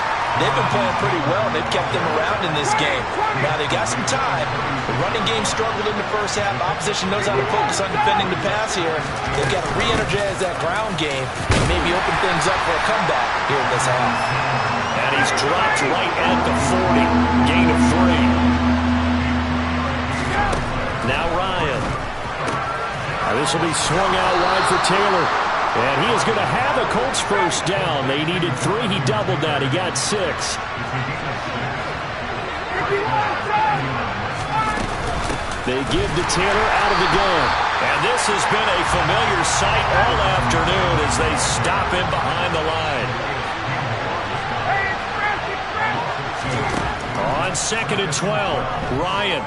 they've been playing pretty well. They've kept them around in this game. Now they got some time. The running game struggled in the first half. Opposition knows how to focus on defending the pass here. They've got to re-energize that ground game and maybe open things up for a comeback here in this half. And he's dropped right at the 40. Gain of 3. Now Ryan. This will be swung out wide for Taylor. And he is going to have a Colts first down. They needed 3. He doubled that. He got 6. They give to Taylor out of the gun. And this has been a familiar sight all afternoon as they stop him behind the line. On 2nd and 12, Ryan.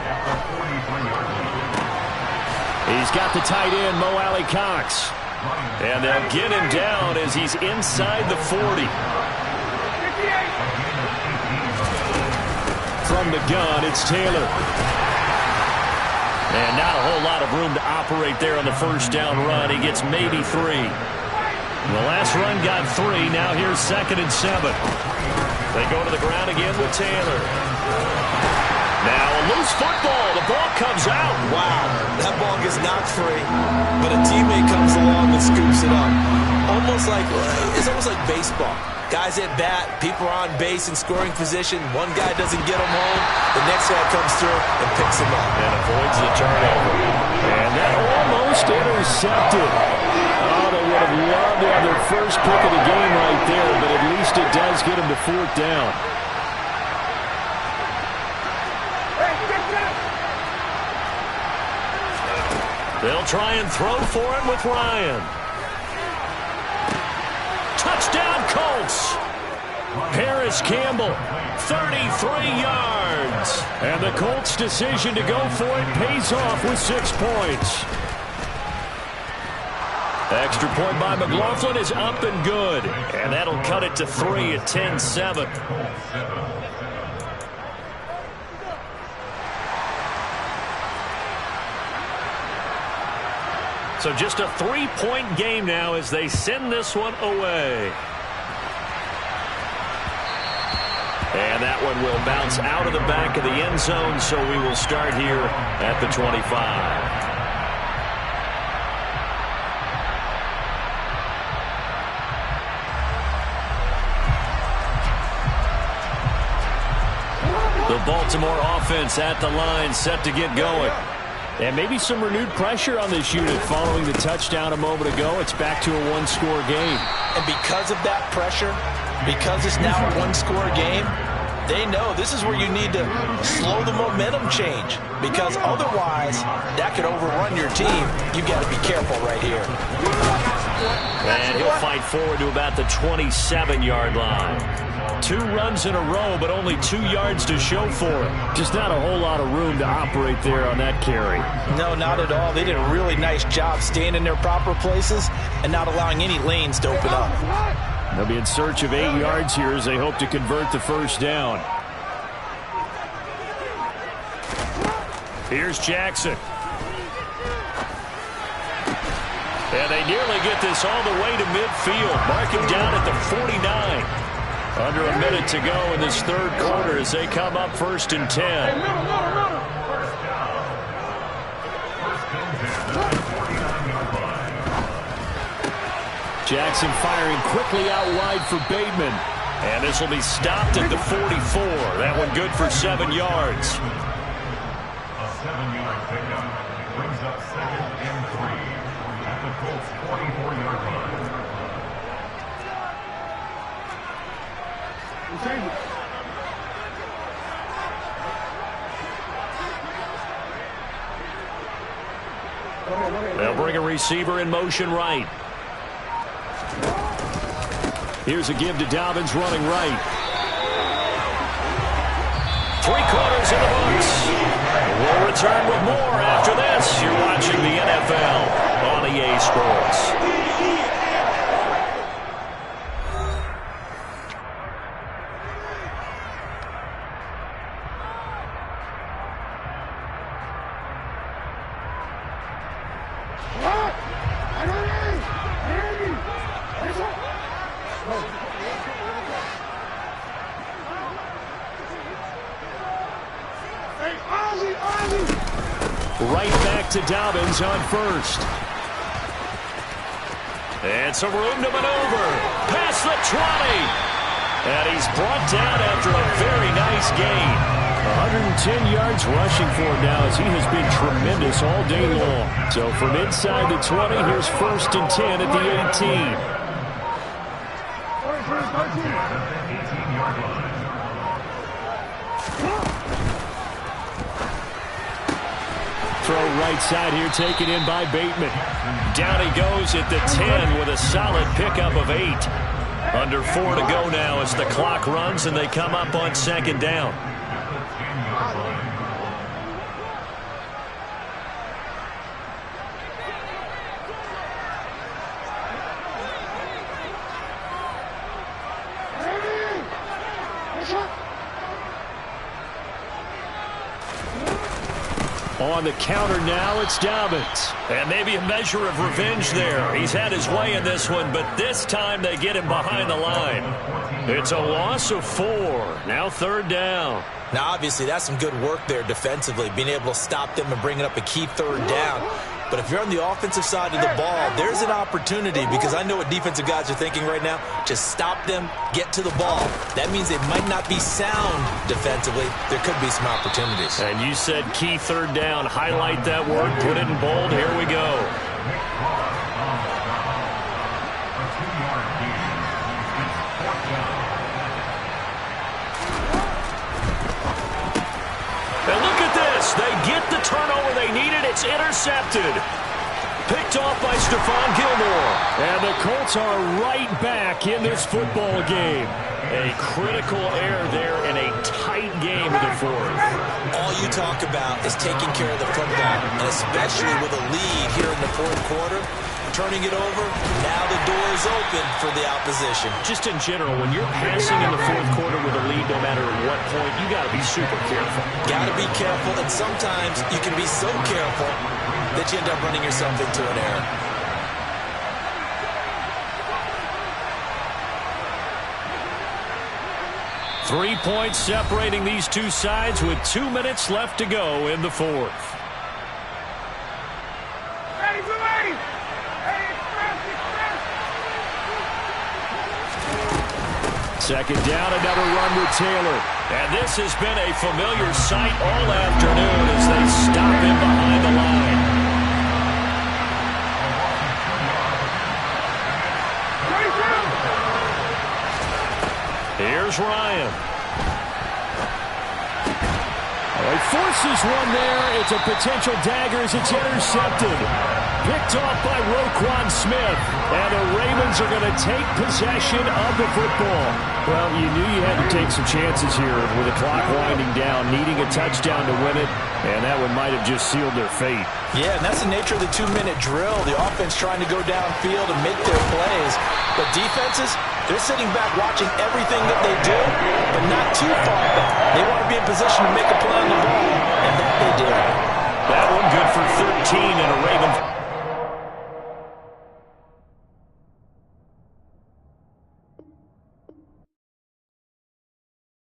He's got the tight end, Mo Alley-Cox. And they'll get him down as he's inside the 40. From the gun, it's Taylor. And not a whole lot of room to operate there on the first down run. He gets maybe 3. The last run got 3. Now here's 2nd and 7. They go to the ground again with Taylor. Now a loose football. The ball comes out. Wow, that ball gets knocked free, but a teammate comes along and scoops it up. It's almost like baseball. Guys at bat, people are on base in scoring position. One guy doesn't get him home. The next guy comes through and picks him up. And avoids the turnover. And that almost intercepted. Oh, they would have loved to have their first pick of the game right there, but at least it does get them to 4th down. They'll try and throw for it with Ryan. Touchdown Colts. Paris Campbell, 33 yards. And the Colts' decision to go for it pays off with 6 points. Extra point by McLaughlin is up and good. And that'll cut it to 3 at 10-7. So just a 3-point game now as they send this one away. And that one will bounce out of the back of the end zone, so we will start here at the 25. The Baltimore offense at the line, set to get going. And maybe some renewed pressure on this unit following the touchdown a moment ago. It's back to a one-score game. And because of that pressure, because it's now a one-score game, they know this is where you need to slow the momentum change, because otherwise that could overrun your team. You've got to be careful right here. And he'll fight forward to about the 27-yard line. 2 runs in a row, but only 2 yards to show for it. Just not a whole lot of room to operate there on that carry. No, not at all. They did a really nice job staying in their proper places and not allowing any lanes to open up. They'll be in search of 8 yards here as they hope to convert the first down. Here's Jackson. And they nearly get this all the way to midfield. Mark him down at the 49. Under a minute to go in this third quarter as they come up 1st and 10. Jackson firing quickly out wide for Bateman. And this will be stopped at the 44. That one good for 7 yards. A 7-yard pickup brings up 2nd and 3 at the Colts 44-yard line. They'll bring a receiver in motion right. Here's a give to Dobbins running right. 3 quarters in the books. We'll return with more after this. You're watching the NFL on EA Sports. Right back to Dobbins on first. And some room to maneuver. Past the 20. And he's brought down after a very nice gain. 110 yards rushing for him now as he has been tremendous all day long. So from inside the 20, here's 1st and 10 at the 18. Throw right side here, taken in by Bateman. Down he goes at the 10 with a solid pickup of 8. Under 4 to go now as the clock runs and they come up on 2nd down. On the counter now, it's Dobbins. And maybe a measure of revenge there. He's had his way in this one, but this time they get him behind the line. It's a loss of 4. Now 3rd down. Now, obviously, that's some good work there defensively, being able to stop them and bringing up a key 3rd down. But if you're on the offensive side of the ball, there's an opportunity, because I know what defensive guys are thinking right now. Just stop them, get to the ball. That means they might not be sound defensively. There could be some opportunities. And you said key 3rd down. Highlight that word, put it in bold. Here we go. And look at this. They get the turnover they needed. It's intercepted. Picked off by Stephon Gilmore. And the Colts are right back in this football game. A critical error there in a tight game in the 4th. All you talk about is taking care of the football, and especially with a lead here in the 4th quarter. Turning it over, now the door is open for the opposition. Just in general, when you're passing in the 4th quarter with a lead, no matter at what point, you got to be super careful. Got to be careful, and sometimes you can be so careful that you end up running yourself into an error. Three points separating these two sides with 2 minutes left to go in the 4th. Second down, another run with Taylor. And this has been a familiar sight all afternoon as they stop him behind the line. Here's Ryan. He forces one there. It's a potential dagger as it's intercepted. Picked off by Roquan Smith. And the Ravens are going to take possession of the football. Well, you knew you had to take some chances here with the clock winding down, needing a touchdown to win it, and that one might have just sealed their fate. Yeah, and that's the nature of the 2-minute drill. The offense trying to go downfield and make their plays. But defenses, they're sitting back watching everything that they do, but not too far back. They want to be in position to make a play on the ball, and that they did. That one good for 13 and a Raven.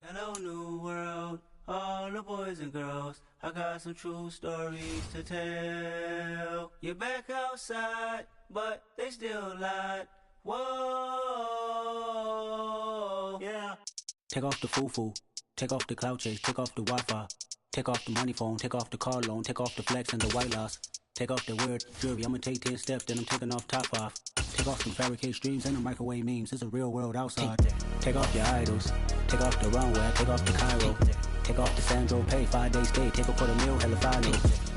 Hello, new world, all the boys and girls. I got some true stories to tell. You're back outside, but they still lied. Whoa, yeah. Take off the foo-foo, take off the cloud chase, take off the Wi-Fi, take off the money phone, take off the car loan, take off the flex and the white loss. Take off the weird jewelry, I'ma take 10 steps, then I'm taking off top off. Take off some fabricated streams and the microwave memes, it's a real world outside. Take off your idols, take off the runway, take off the Cairo. Take off the Sandro pay, 5-day stay, take a $250,000, hella final.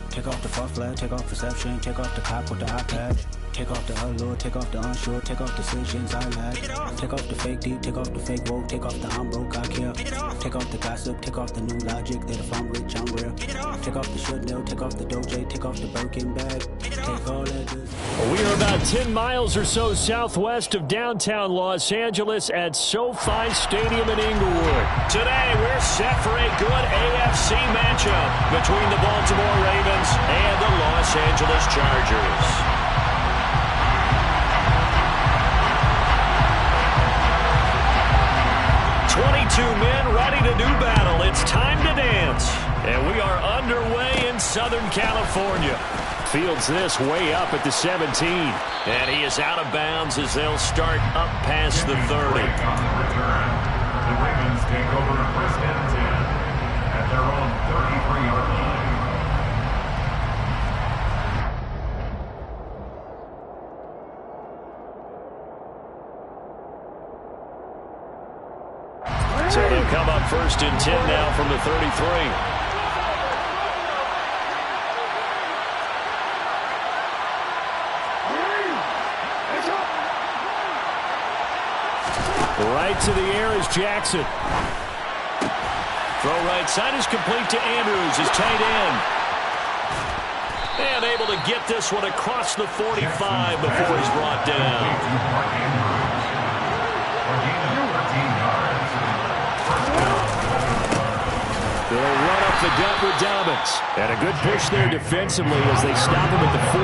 Take off the far flag, take off perception, take off the cop with the iPad. Take off the allure, take off the unsure, take off decisions I lack. Take off the fake deep, take off the fake woke, take off the I'm broke, I care. Take off the gossip, take off the new logic that if I'm rich, I'm real. Take off the should know, take off the Doje, take off the Birkin bag. Take all that good. We are about 10 miles or so southwest of downtown Los Angeles at SoFi Stadium in Inglewood. Today, we're set for a good AFC matchup between the Baltimore Ravens and the Los Angeles Chargers. 22 men ready to do battle. It's time to dance. And we are underway in Southern California. Fields this way up at the 17. And he is out of bounds as they'll start up past the 30. The Ravens take over first and 10 at their own 33-yard line. So they'll come up first and 10 now from the 33. Right to the air is Jackson. Throw right side is complete to Andrews, his tight end. And able to get this one across the 45 before he's brought down. They'll run up the gut with Dobbins. And a good push there defensively as they stop him at the 48.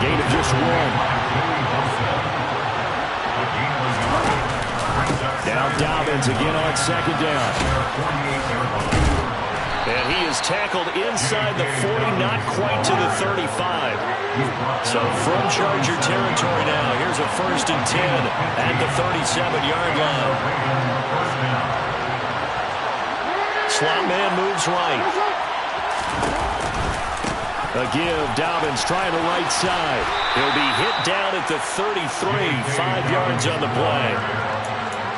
Gain of just 1. Now Dobbins again on second down. And he is tackled inside the 40, not quite to the 35. So from Charger territory now, here's a first and 10 at the 37-yard line. Slot man moves right. A give, Dobbins trying the right side. He'll be hit down at the 33, 5 yards on the play.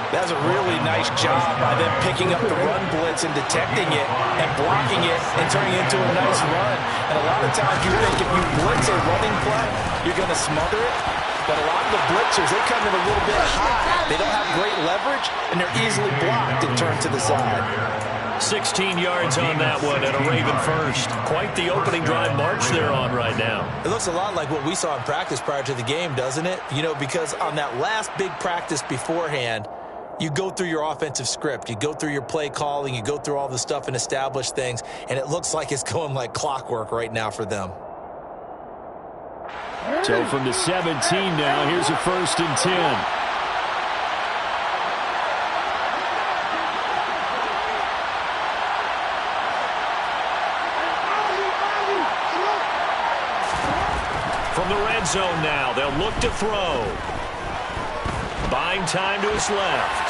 That's a really nice job by them picking up the run blitz and detecting it and blocking it and turning it into a nice run. And a lot of times you think if you blitz a running play, you're going to smother it. But a lot of the blitzers, they come in a little bit high. They don't have great leverage, and they're easily blocked and turned to the side. 16 yards on that one and a Raven first. Quite the opening drive march they're on right now. It looks a lot like what we saw in practice prior to the game, doesn't it? You know, because on that last big practice beforehand, you go through your offensive script. You go through your play calling. You go through all the stuff and establish things. And it looks like it's going like clockwork right now for them. So from the 17 now, here's a first and 10. From the red zone now, they'll look to throw. Buying time to his left.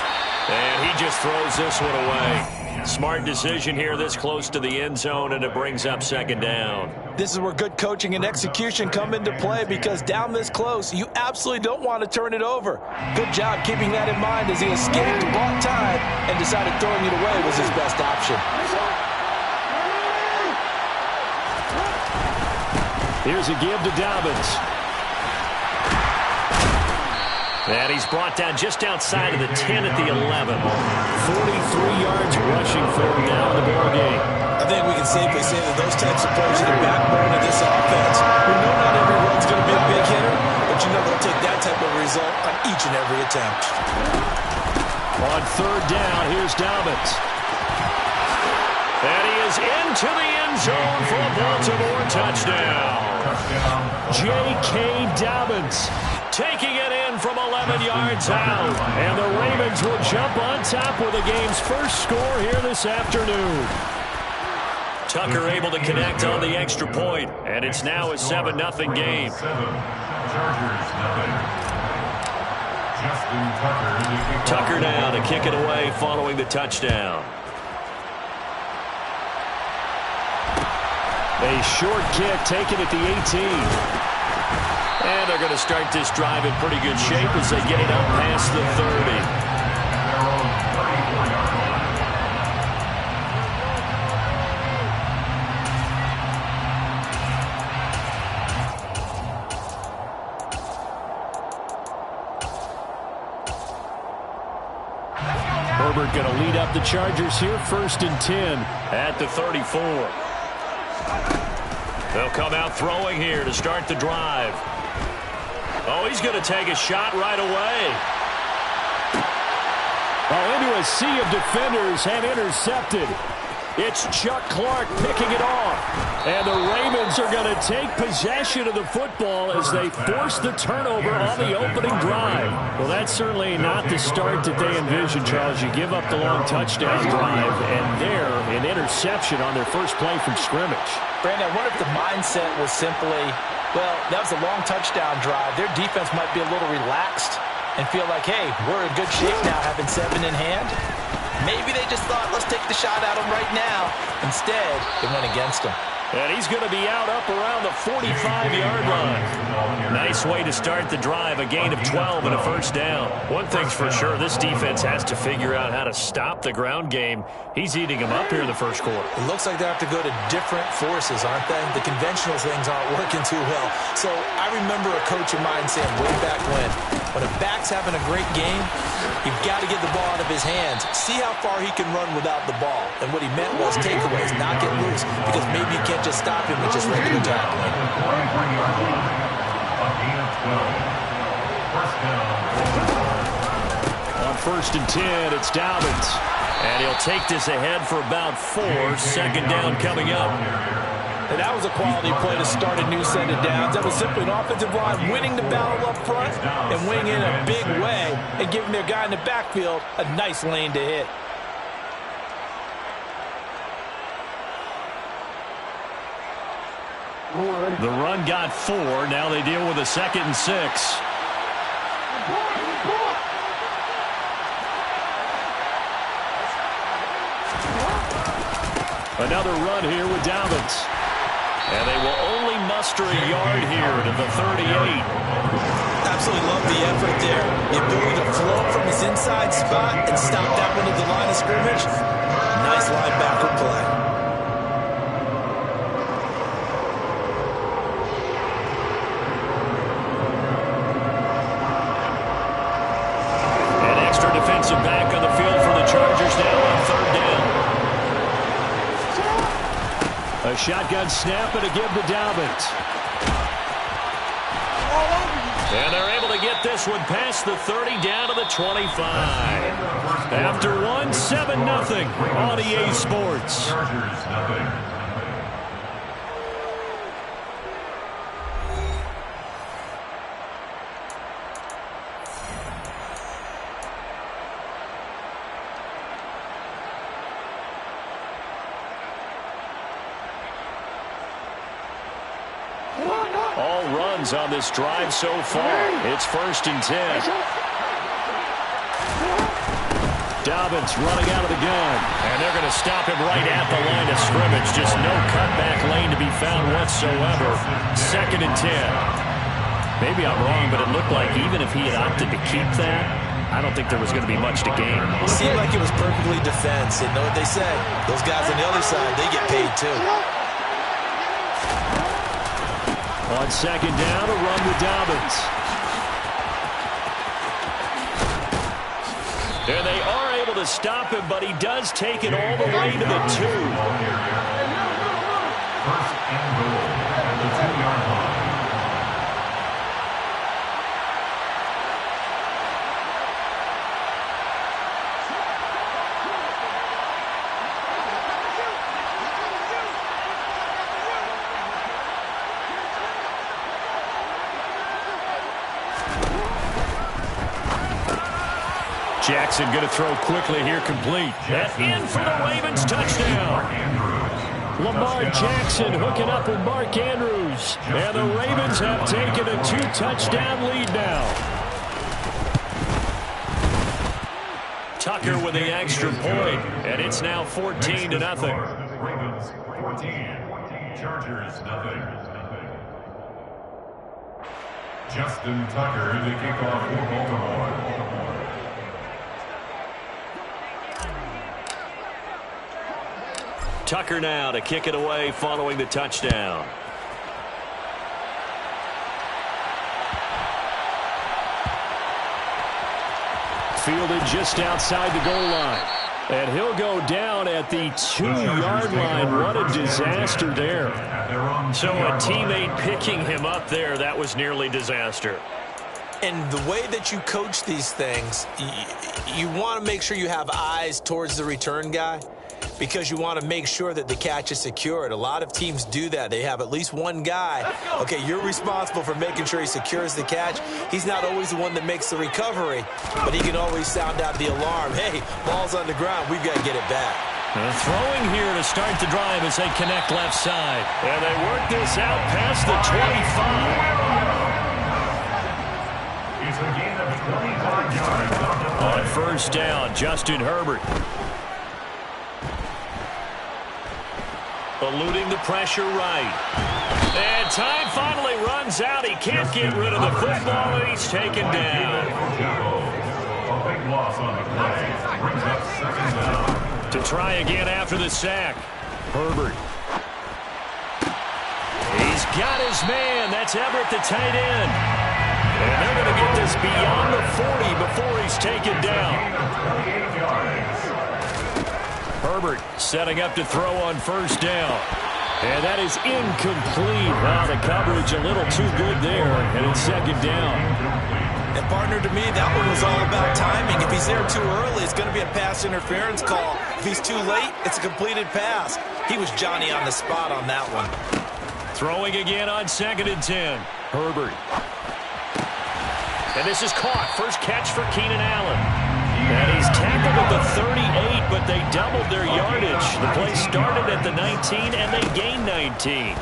And he just throws this one away. Smart decision here this close to the end zone, and it brings up second down. This is where good coaching and execution come into play, because down this close, you absolutely don't want to turn it over. Good job keeping that in mind as he escaped, bought time, and decided throwing it away was his best option. Here's a give to Dobbins. And he's brought down just outside of the 10 at the 11. 43 yards rushing for him now in the ball game. I think we can safely say that those types of players are the backbone of this offense. We know not every run's going to be a big hitter, but you know they'll take that type of result on each and every attempt. On third down, here's Dobbins. And he is into the end zone for a Baltimore touchdown. J.K. Dobbins taking it in from 11 yards out. And the Ravens will jump on top with the game's first score here this afternoon. Tucker able to connect on the extra point, and it's now a 7-0 game. Tucker now to kick it away following the touchdown. A short kick taken at the 18. And they're going to start this drive in pretty good shape as they get it up past the 30. Herbert going to lead up the Chargers here, 1st and 10. At the 34. They'll come out throwing here to start the drive. Oh, he's going to take a shot right away. Into a sea of defenders and intercepted. It's Chuck Clark picking it off. And the Ravens are going to take possession of the football as they force the turnover on the opening drive. Well, that's certainly not the start that they envisioned, Charles. You give up the long touchdown drive, and there, an interception on their first play from scrimmage. Brandon, I wonder if the mindset was simply, well, that was a long touchdown drive. Their defense might be a little relaxed and feel like, hey, we're in good shape now having 7 in hand. Maybe they just thought, let's take the shot at him right now. Instead, it went against him. And he's going to be out up around the 45-yard line. Nice way to start the drive, a gain of 12 and a first down. One thing's for sure, this defense has to figure out how to stop the ground game. He's eating them up here in the first quarter. It looks like they have to go to different forces, aren't they? The conventional things aren't working too well. So I remember a coach of mine saying way back when a back's having a great game, you've got to get the ball out of his hands. See how far he can run without the ball. And what he meant was takeaways, not get loose, because maybe you can't just stop him with just regular tackling. On 1st and 10, it's Dobbins. And he'll take this ahead for about 4. Second down coming up. And that was a quality play to start a new set of downs. That was simply an offensive line winning the battle up front and winning in a big way and giving their guy in the backfield a nice lane to hit. The run got 4. Now they deal with a 2nd and 6. Another run here with Dobbins. And they will only muster a yard here to the 38. Absolutely love the effort there. The ability to float from his inside spot and stop that one at the line of scrimmage. Nice linebacker play. An extra defensive back on the field for the Chargers now on 3rd down. A shotgun snap and a give to Dobbins. And they're able to get this one past the 30 down to the 25. After one, 7-0 on EA Sports. All runs on this drive so far. It's 1st and 10. Dobbins running out of the gun. And they're going to stop him right at the line of scrimmage. Just no cutback lane to be found whatsoever. 2nd and 10. Maybe I'm wrong, but it looked like even if he had opted to keep that, I don't think there was going to be much to gain. It seemed like it was perfectly defense. And know what they say? Those guys on the other side, they get paid too. On 2nd down, a run with Dobbins. And they are able to stop him, but he does take it all the way to the 2. 1st and goal at the 2-yard line. Jackson going to throw quickly here, complete. And in for the Ravens touchdown. Lamar Jackson hooking up with Mark Andrews. And the Ravens have taken a 2-touchdown lead now. Tucker with the extra point, and it's now 14-0. Ravens 14, Chargers nothing. Justin Tucker to kick off for Baltimore. Tucker now to kick it away following the touchdown. Fielded just outside the goal line. And he'll go down at the 2-yard line. What a disaster there. So a teammate picking him up there, that was nearly disaster. And the way that you coach these things, you want to make sure you have eyes towards the return guy, because you want to make sure that the catch is secured. A lot of teams do that. They have at least one guy. Okay, you're responsible for making sure he secures the catch. He's not always the one that makes the recovery, but he can always sound out the alarm. Hey, ball's on the ground. We've got to get it back. Throwing here to start the drive as they connect left side. And they work this out past the 25. It's a gain of 25 yards. On 1st down, Justin Herbert. Eluding the pressure right. And time finally runs out. He can't get rid of the football, and he's taken down. A big loss on the play. Brings up 2nd down. To try again after the sack. Herbert. He's got his man. That's Everett, the tight end. And they're going to get this beyond the 40 before he's taken down. Herbert setting up to throw on 1st down. And that is incomplete. Wow, the coverage a little too good there. And it's 2nd down. And partner, to me, that one was all about timing. If he's there too early, it's going to be a pass interference call. If he's too late, it's a completed pass. He was Johnny on the spot on that one. Throwing again on 2nd and 10. Herbert. And this is caught. First catch for Keenan Allen. And he's tackled at the 38, but they doubled their yardage. The play started at the 19, and they gained 19.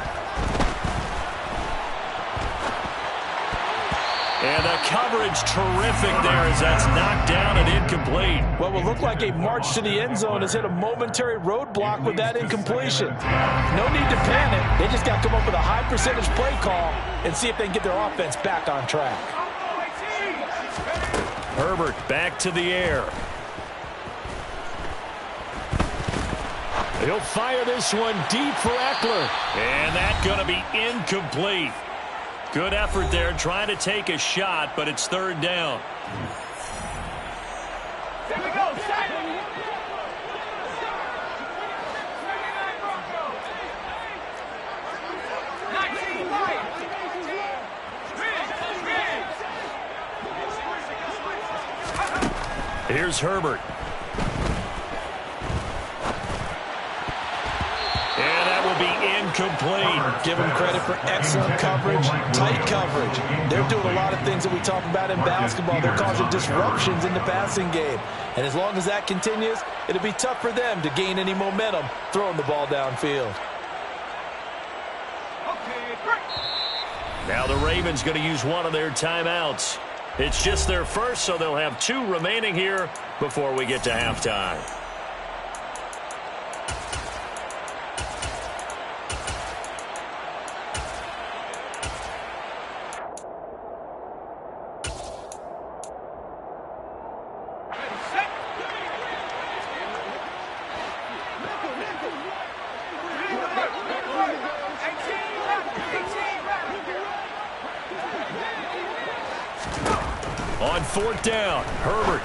And the coverage terrific there as that's knocked down and incomplete. What will look like a march to the end zone has hit a momentary roadblock with that incompletion. No need to panic. They just got to come up with a high percentage play call and see if they can get their offense back on track. Herbert back to the air. He'll fire this one deep for Eckler. And that's going to be incomplete. Good effort there trying to take a shot, but it's 3rd down. Here we go, Here's Herbert. And that will be incomplete. Give them credit for excellent coverage, tight coverage. They're doing a lot of things that we talk about in basketball. They're causing disruptions in the passing game. And as long as that continues, it'll be tough for them to gain any momentum throwing the ball downfield. Now the Ravens going to use one of their timeouts. It's just their first, so they'll have 2 remaining here before we get to halftime. On 4th down, Herbert.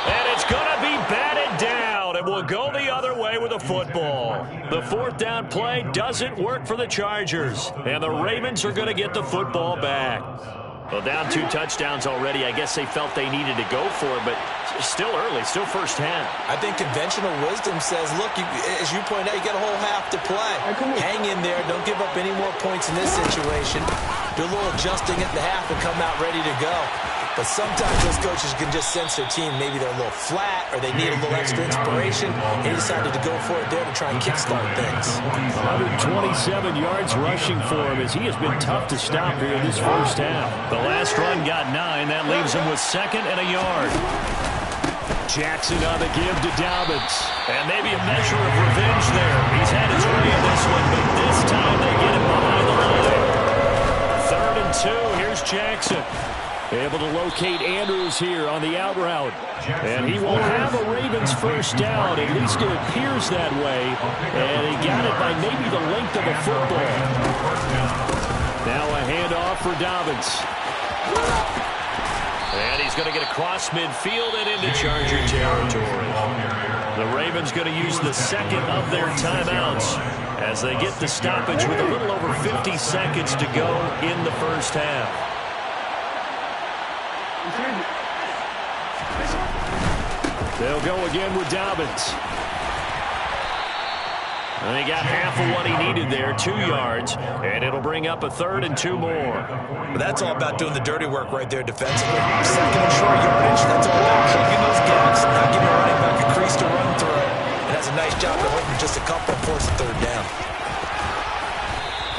And it's going to be batted down, and will go the other way with the football. The 4th down play doesn't work for the Chargers, and the Ravens are going to get the football back. Well, down 2 touchdowns already. I guess they felt they needed to go for it, but still early, still first half. I think conventional wisdom says, look, as you point out, you got a whole half to play. Hang in there. Don't give up any more points in this situation. Do a little adjusting at the half and come out ready to go. But sometimes those coaches can just sense their team. Maybe they're a little flat or they need a little extra inspiration. He decided to go for it there to try and kickstart things. 127 yards rushing for him as he has been tough to stop here in this first half. The last run got 9. That leaves him with 2nd and a yard. Jackson on the give to Dobbins. And maybe a measure of revenge there. He's had his way in this one, but this time they get him behind the line. 3rd and 2. Here's Jackson. Able to locate Andrews here on the out route. And he will have a Ravens first down. At least it appears that way. And he got it by maybe the length of a football. Now a handoff for Dobbins. And he's going to get across midfield and into Charger territory. The Ravens going to use the 2nd of their timeouts as they get the stoppage with a little over 50 seconds to go in the first half. They'll go again with Dobbins. And he got half of what he needed there, 2 yards, and it'll bring up a 3rd and 2 more. But that's all about doing the dirty work right there defensively. 2nd and short yardage, that's all about plugging those gaps, not giving running back a crease to run through. And has a nice job to hold him just a couple and force a 3rd down.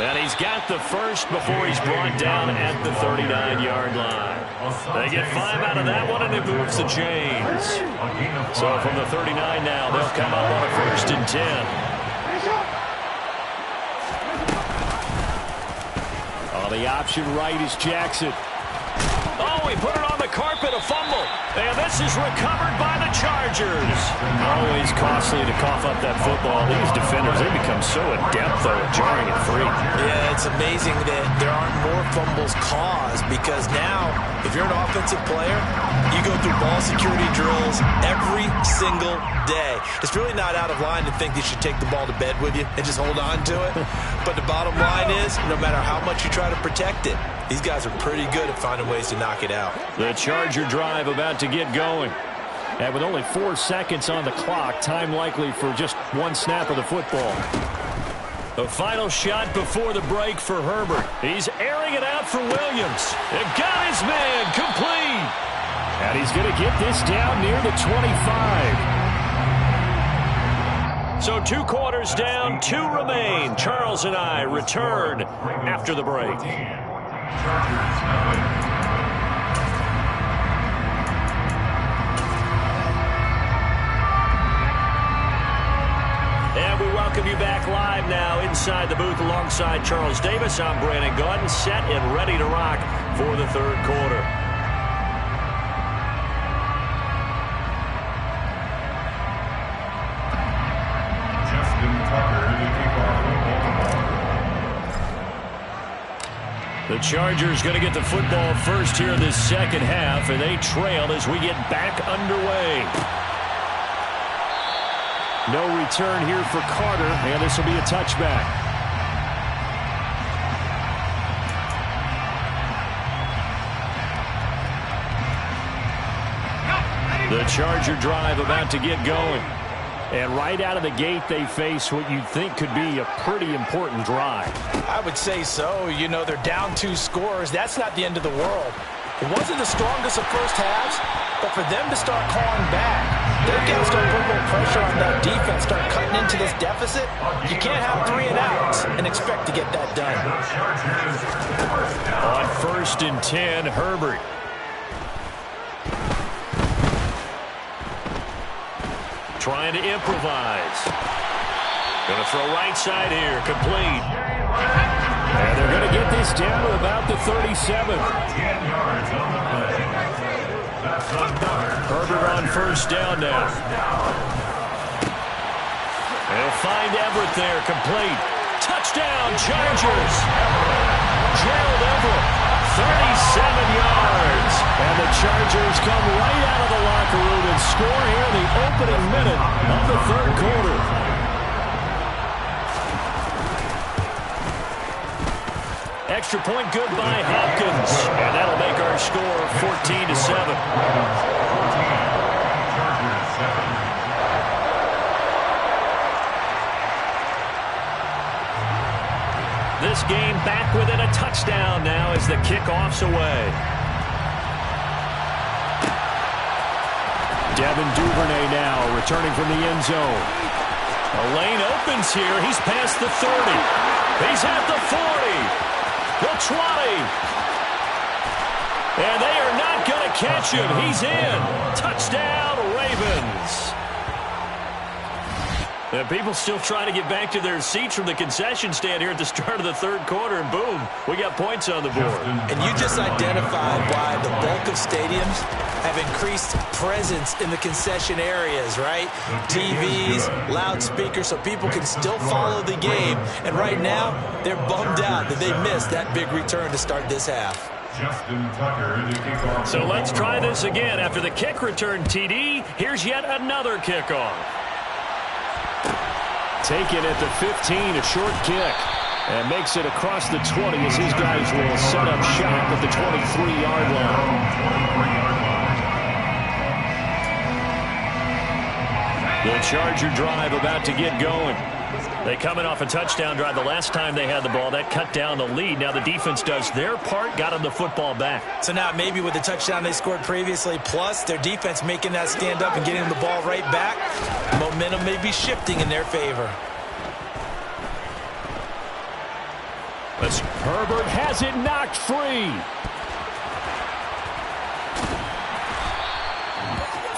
And he's got the first before he's brought down at the 39-yard line. They get 5 out of that one, and it moves the chains. So from the 39 now, they'll come up on a 1st and 10. On the option right is Jackson. Oh, he put it on the carpet, a fumble. And this is recovered by the Chargers. Always costly to cough up that football. These defenders, they become so adept, though, at jarring it free. Yeah, it's amazing that there aren't more fumbles caused because now, if you're an offensive player, you go through ball security drills every single day. It's really not out of line to think you should take the ball to bed with you and just hold on to it. But the bottom line is, no matter how much you try to protect it, these guys are pretty good at finding ways to knock it out. The Charger drive about to get going. And with only 4 seconds on the clock, time likely for just 1 snap of the football. The final shot before the break for Herbert. He's airing it out for Williams. It got his man complete. And he's going to get this down near the 25. So 2 quarters down, 2 remain. Charles and I return after the break. And we welcome you back live now inside the booth alongside Charles Davis. I'm Brandon Gaudin, set and ready to rock for the 3rd quarter. The Chargers going to get the football first here in this 2nd half, and they trail as we get back underway. No return here for Carter, and this will be a touchback. The Charger drive about to get going. And right out of the gate, they face what you'd think could be a pretty important drive. I would say so. You know, they're down 2 scores. That's not the end of the world. It wasn't the strongest of first halves, but for them to start clawing back, they've got to start putting more pressure on that defense, start cutting into this deficit. You can't have 3 and outs and expect to get that done. On 1st and 10, Herbert. Trying to improvise. Going to throw right side here, complete. And they're going to get this down to about the 37. Herbert on 1st down now. They'll find Everett there, complete. Touchdown, Chargers. Gerald Everett, 37 yards. And the Chargers come right out of the locker room and score here in the opening minute of the 3rd quarter. Extra point good by Hopkins. And that'll make our score 14-7. This game back within a touchdown now as the kickoff's away. Devin Duvernay now returning from the end zone. A lane opens here. He's past the 30. He's at the 40. The 20. And they are not going to catch him. He's in. Touchdown, Ravens. And people still trying to get back to their seats from the concession stand here at the start of the 3rd quarter, and boom, we got points on the board. And you just identified why the bulk of stadiums have increased presence in the concession areas, right? TVs, loudspeakers, so people can still follow the game. And right now, they're bummed out that they missed that big return to start this half. So let's try this again. After the kick return TD, here's yet another kickoff. Taken at the 15, a short kick. And makes it across the 20 as his guys will set up shop at the 23-yard line. The Charger drive about to get going. They coming off a touchdown drive. The last time they had the ball, that cut down the lead. Now the defense does their part, got them the football back. So now maybe with the touchdown they scored previously, plus their defense making that stand up and getting them the ball right back, momentum may be shifting in their favor. Herbert has it knocked free.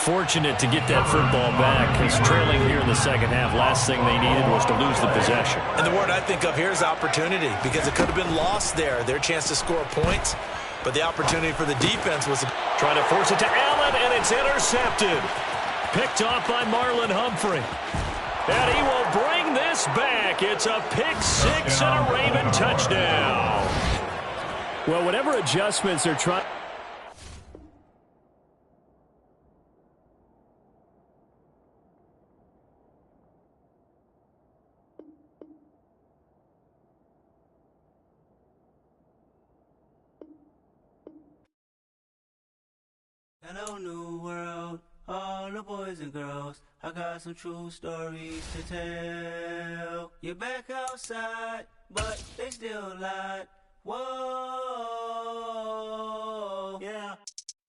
Fortunate to get that football back, because trailing here in the 2nd half, last thing they needed was to lose the possession. And the word I think of here is opportunity, because it could have been lost there, their chance to score points. But the opportunity for the defense was trying to force it to Allen, and it's intercepted. Picked off by Marlon Humphrey. And he will bring this back. It's a pick-6 and a Raven touchdown. Well, whatever adjustments they're trying. Hello, new world, all the boys and girls. I got some true stories to tell. You're back outside, but they still lied. Whoa, yeah.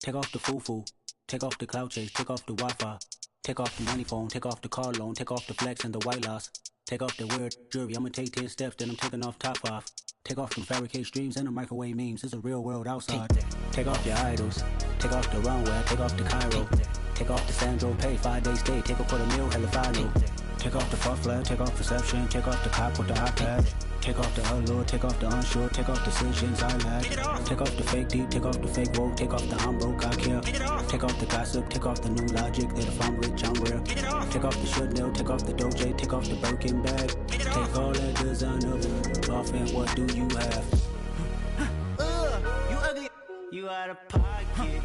Take off the foo-foo, take off the cloud chase, take off the Wi-Fi, take off the money phone, take off the car loan, take off the flex and the white loss. Take off the weird jewelry, I'ma take 10 steps, then I'm taking off top 5. Take off them fabricated streams and the microwave memes, it's a real world outside. Take off your idols, take off the runway, take off the Cairo. Take off the Sandro Pay, 5-day stay, take a quarter meal, hella follow. Take off the fuck flag, take off perception, take off the cop with the iPad. Take off the allure, take off the unsure, take off the decisions I lack. Take off the fake deep, take off the fake woke, take off the I'm broke, I care. Take off the gossip, take off the new logic that if I'm rich, I'm rare. Take off the Chanel, take off the Doja, take off the Birkin bag. Take all that designer off and what do you have? You ugly, you out of pocket.